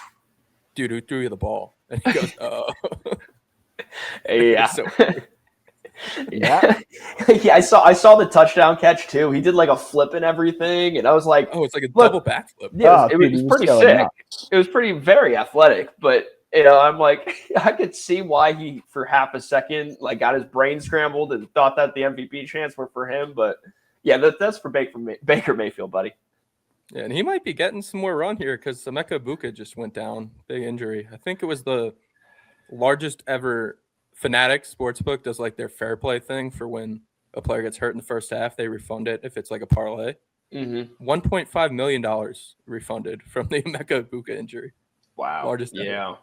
"Dude, who threw you the ball?" And he goes, "Oh." Yeah. So- Yeah. Yeah, I saw the touchdown catch too. He did like a flip and everything, and I was like, Oh, it's like a Look, double backflip. yeah, it dude, was he pretty going sick. nuts. It was very athletic, but I'm like, I could see why he for half a second like got his brain scrambled and thought that the MVP chance were for him. But yeah, that's for Baker Mayfield, buddy. Yeah, and he might be getting some more run here because Emeka Ibuka just went down, big injury. I think it was the largest ever. Fanatics Sportsbook does like their fair play thing for when a player gets hurt in the first half, they refund it if it's like a parlay. Mm-hmm. $1.5 million refunded from the Emeka Ibuka injury. Wow. Largest ever. Yeah.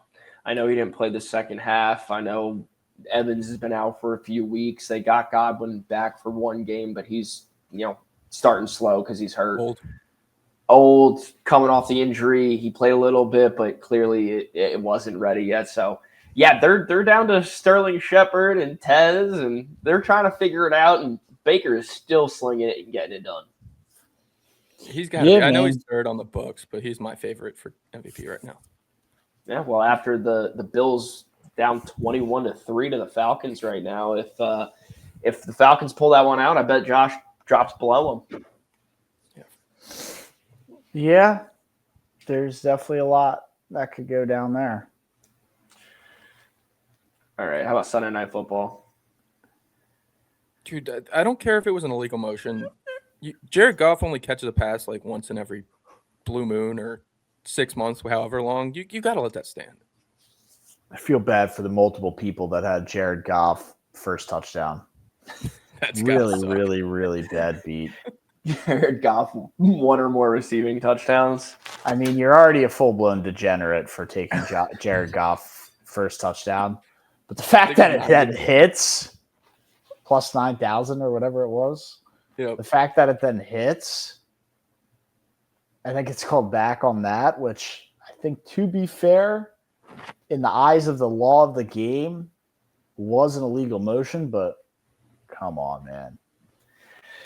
I know he didn't play the second half. I know Evans has been out for a few weeks. They got Godwin back for one game, but he's, starting slow because he's hurt. Old, coming off the injury. He played a little bit, but clearly it wasn't ready yet. So, yeah, they're down to Sterling Shepard and Tez, and they're trying to figure it out, and Baker is still slinging it and getting it done. He's got to be. I know he's third on the books, but he's my favorite for MVP right now. Yeah, well, after the Bills down 21-3 to the Falcons right now, if the Falcons pull that one out, I bet Josh drops below him. Yeah, there's definitely a lot that could go down there. All right, how about Sunday Night Football? Dude, I don't care if it was an illegal motion. Jared Goff only catches a pass like once in every blue moon or 6 months, however long. You got to let that stand. I feel bad for the multiple people that had Jared Goff first touchdown. That's really, really bad beat. Jared Goff, one or more receiving touchdowns. I mean, you're already a full-blown degenerate for taking Jared Goff first touchdown. But the fact that it hits plus 9,000 or whatever it was, the fact that it then hits, I think it's called back on that, which I think, to be fair, in the eyes of the law of the game, was an illegal motion, but come on, man.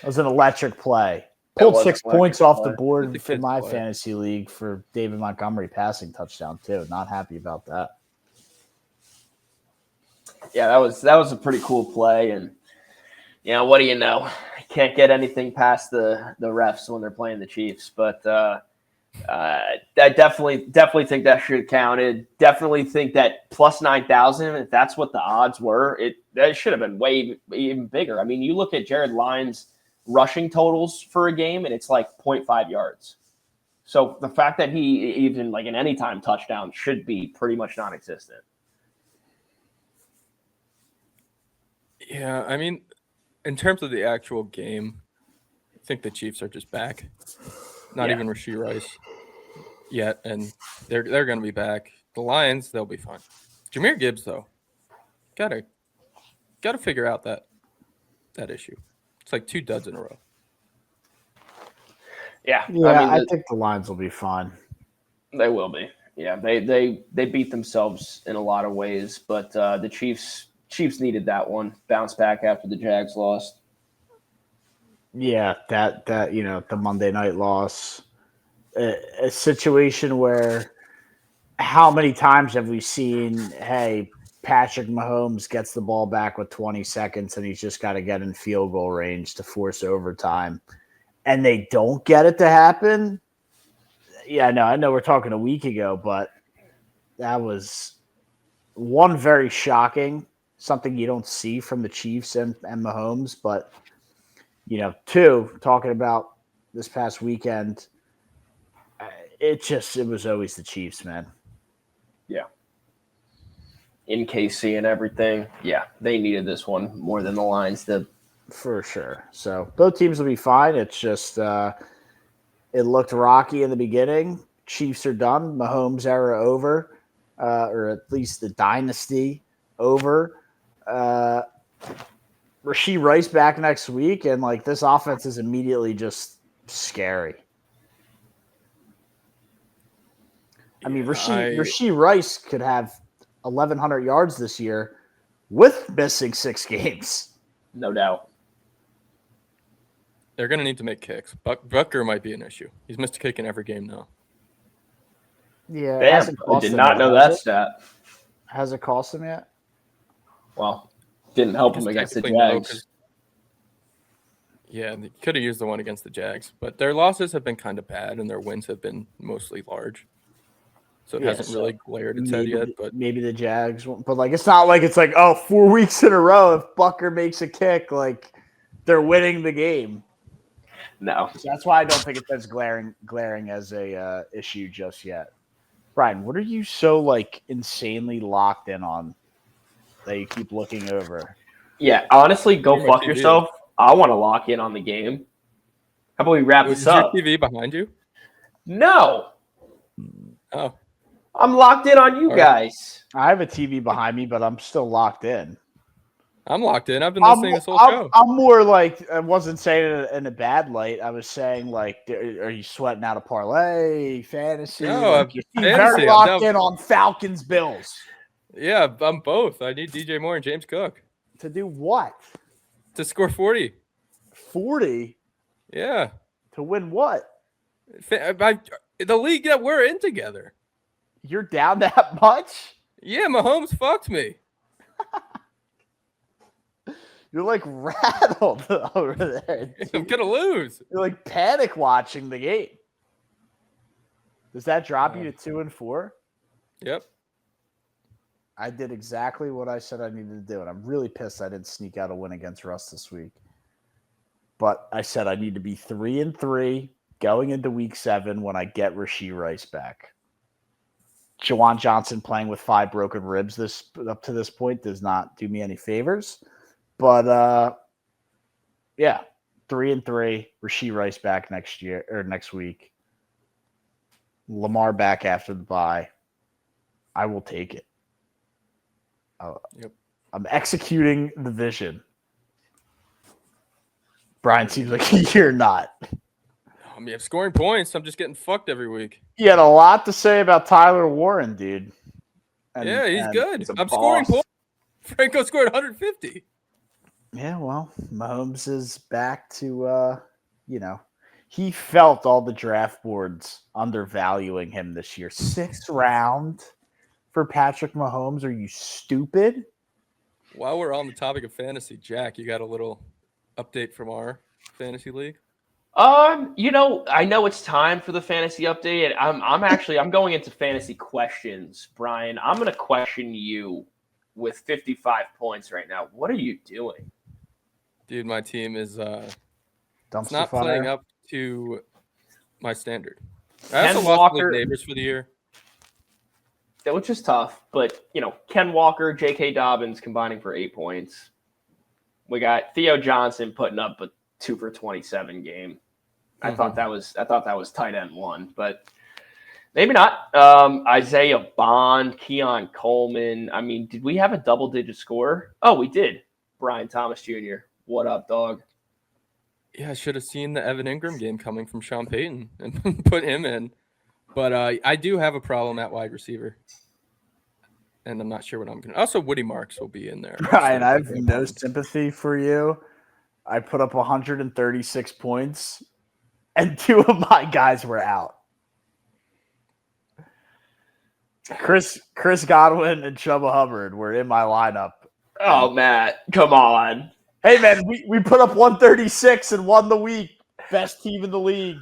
It was an electric play. Pulled 6 points off the board for my fantasy league for David Montgomery passing touchdown, too. Not happy about that. Yeah, that was a pretty cool play, and what do you know? Can't get anything past the refs when they're playing the Chiefs, but I definitely think that should have counted. Definitely think that plus 9,000, if that's what the odds were, that should have been way even bigger. I mean, you look at Jared Lyon's rushing totals for a game, and it's like 0.5 yards. So the fact that he even like an anytime touchdown should be pretty much non-existent. Yeah, I mean, in terms of the actual game, I think the Chiefs are just back. Not even Rashee Rice yet, and they're going to be back. The Lions, they'll be fine. Jahmyr Gibbs, though, gotta figure out that issue. It's like 2 duds in a row. Yeah, I think the Lions will be fine. They will be. Yeah, they beat themselves in a lot of ways, but the Chiefs needed that one. Bounce back after the Jags lost. Yeah, that the Monday night loss, a situation where how many times have we seen, hey, Patrick Mahomes gets the ball back with 20 seconds and he's just got to get in field goal range to force overtime, and they don't get it to happen? Yeah, no, I know we're talking a week ago, but that was one, very shocking, something you don't see from the Chiefs and Mahomes, but two, talking about this past weekend, it was always the Chiefs, man. Yeah. In KC and everything. Yeah, they needed this one more than the Lions did. For sure. So both teams will be fine. It's just it looked rocky in the beginning. Chiefs are done. Mahomes era over, or at least the dynasty over. Rashee Rice back next week, and like this offense is immediately just scary. I mean, Rashee Rice could have 1,100 yards this year with missing 6 games. No doubt. They're going to need to make kicks. Butker might be an issue. He's missed a kick in every game now. Yeah, damn, I did not know that stat. Has it cost him yet? Well, didn't help him against the Jags. Yeah, they could have used the one against the Jags, but their losses have been kind of bad, and their wins have been mostly large. So it hasn't really glared its head yet. But maybe the Jags won't. But like, it's not like it's like, 4 weeks in a row, if Butker makes a kick, like they're winning the game. No, so that's why I don't think it's as glaring as a issue just yet. Brian, what are you so like insanely locked in on that you keep looking over? Yeah, honestly, go fuck yourself. I want to lock in on the game. How about we wrap this up? Is your TV behind you? No. Oh. I'm locked in on you guys. I have a TV behind me, but I'm still locked in. I'm locked in. I've been listening this whole show. I'm more like, I wasn't saying it in a bad light. I was saying, like, are you sweating out a parlay, fantasy? No, like, you're very locked in on Falcons Bills. Yeah, I'm both. I need DJ Moore and James Cook. To do what? To score 40. 40? Yeah. To win what? The league that we're in together. You're down that much? Yeah, Mahomes fucked me. You're like rattled over there. I'm Dude. gonna lose. You're like panic watching the game. Does that drop you to 2-4? Yep. I did exactly what I said I needed to do, and I'm really pissed I didn't sneak out a win against Russ this week. But I said I need to be 3-3 going into week 7 when I get Rashee Rice back. Jawan Johnson playing with 5 broken ribs up to this point does not do me any favors. But yeah, 3-3. Rashee Rice back next week. Lamar back after the bye. I will take it. Yep. I'm executing the vision. Brian seems like you're not. I mean, I'm scoring points. I'm just getting fucked every week. You had a lot to say about Tyler Warren, dude. Yeah, he's good. a I'm scoring boss. points. Franco scored 150. Yeah, well, Mahomes is back to, he felt all the draft boards undervaluing him this year. 6th round for Patrick Mahomes. Are you stupid? While we're on the topic of fantasy, Jack, you got a little update from our fantasy league? I know it's time for the fantasy update. I'm going into fantasy questions, Brian. I'm going to question you with 55 points right now. What are you doing? Dude, my team is Dumpster not fire. playing up to my standard. I Ken also lost Walker- league neighbors for the year. Which is tough, but Ken Walker, J.K. Dobbins combining for 8 points. We got Theo Johnson putting up a 2 for 27 game. I thought that was tight end 1, but maybe not. Isaiah Bond, Keon Coleman. I mean, did we have a double-digit score? Oh, we did. Brian Thomas Jr. What up, dog? Yeah, I should have seen the Evan Ingram game coming from Sean Payton and put him in. But I do have a problem at wide receiver. And I'm not sure what I'm going to. Also, Woody Marks will be in there. Brian, I have no sympathy for you. I put up 136 points, and 2 of my guys were out. Chris Godwin and Chubba Hubbard were in my lineup. Oh, Matt, come on. Hey, man, we put up 136 and won the week. Best team in the league.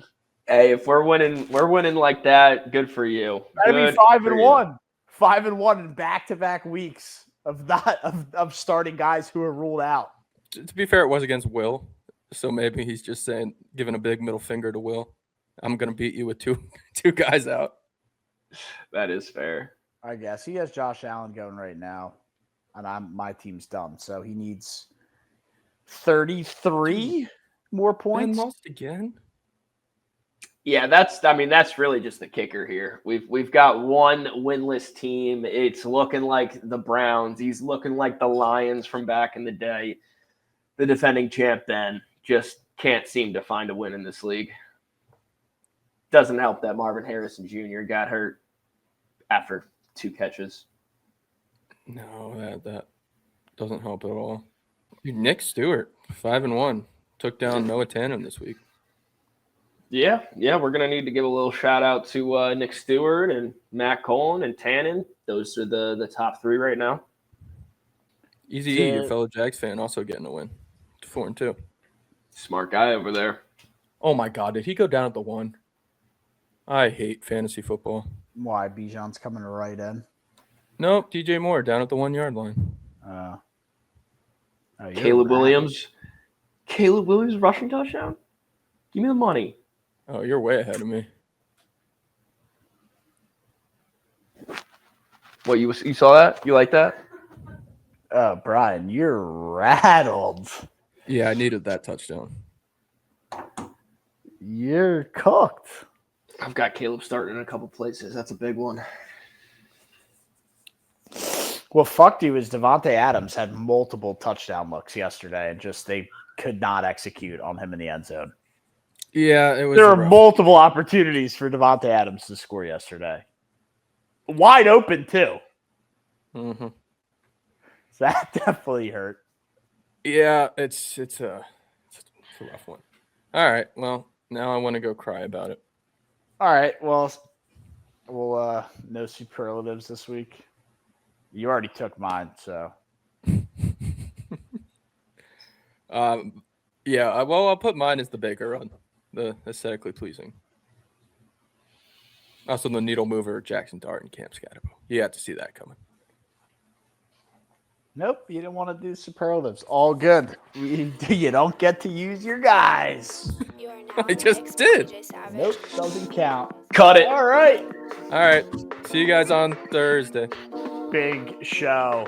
Hey, if we're winning like that, good for you. I mean, 5-1. 5-1 in back-to-back weeks of starting guys who are ruled out. To be fair, it was against Will. So maybe he's just giving a big middle finger to Will. I'm going to beat you with two guys out. That is fair. I guess he has Josh Allen going right now, and my team's done. So he needs 33 more points. Ben lost again. Yeah, that's really just the kicker here. We've got one winless team. It's looking like the Browns. He's looking like the Lions from back in the day. The defending champ then just can't seem to find a win in this league. Doesn't help that Marvin Harrison Jr. got hurt after 2 catches. No, that doesn't help at all. Dude, Nick Stewart, 5-1, took down Noah Tannen this week. Yeah, we're gonna need to give a little shout out to Nick Stewart and Matt Colon and Tannen. Those are the top 3 right now. Easy E, your fellow Jags fan, also getting a win. 4-2. Smart guy over there. Oh my God, did he go down at the 1? I hate fantasy football. Why? Bijan's coming to right end. Nope, DJ Moore down at the 1 yard line. Caleb Williams rushing touchdown. Give me the money. Oh, you're way ahead of me. What, you saw that? You like that? Oh, Brian, you're rattled. Yeah, I needed that touchdown. You're cooked. I've got Caleb starting in a couple places. That's a big one. What fucked you is Devontae Adams had multiple touchdown looks yesterday, and just they could not execute on him in the end zone. Yeah, it was. There were multiple opportunities for Devontae Adams to score yesterday. Wide open, too. Mm-hmm. So that definitely hurt. Yeah, it's a rough one. All right, well, now I want to go cry about it. All right. Well, we'll no superlatives this week. You already took mine, so. Yeah. Well, I'll put mine as the Baker run, the aesthetically pleasing. Also, the needle mover, Jackson Dart and Cam Scatterbo. You have to see that coming. Nope, you didn't want to do superlatives. All good. You don't get to use your guys. I just did. Nope, doesn't count. Cut it. All right. All right. See you guys on Thursday. Big show.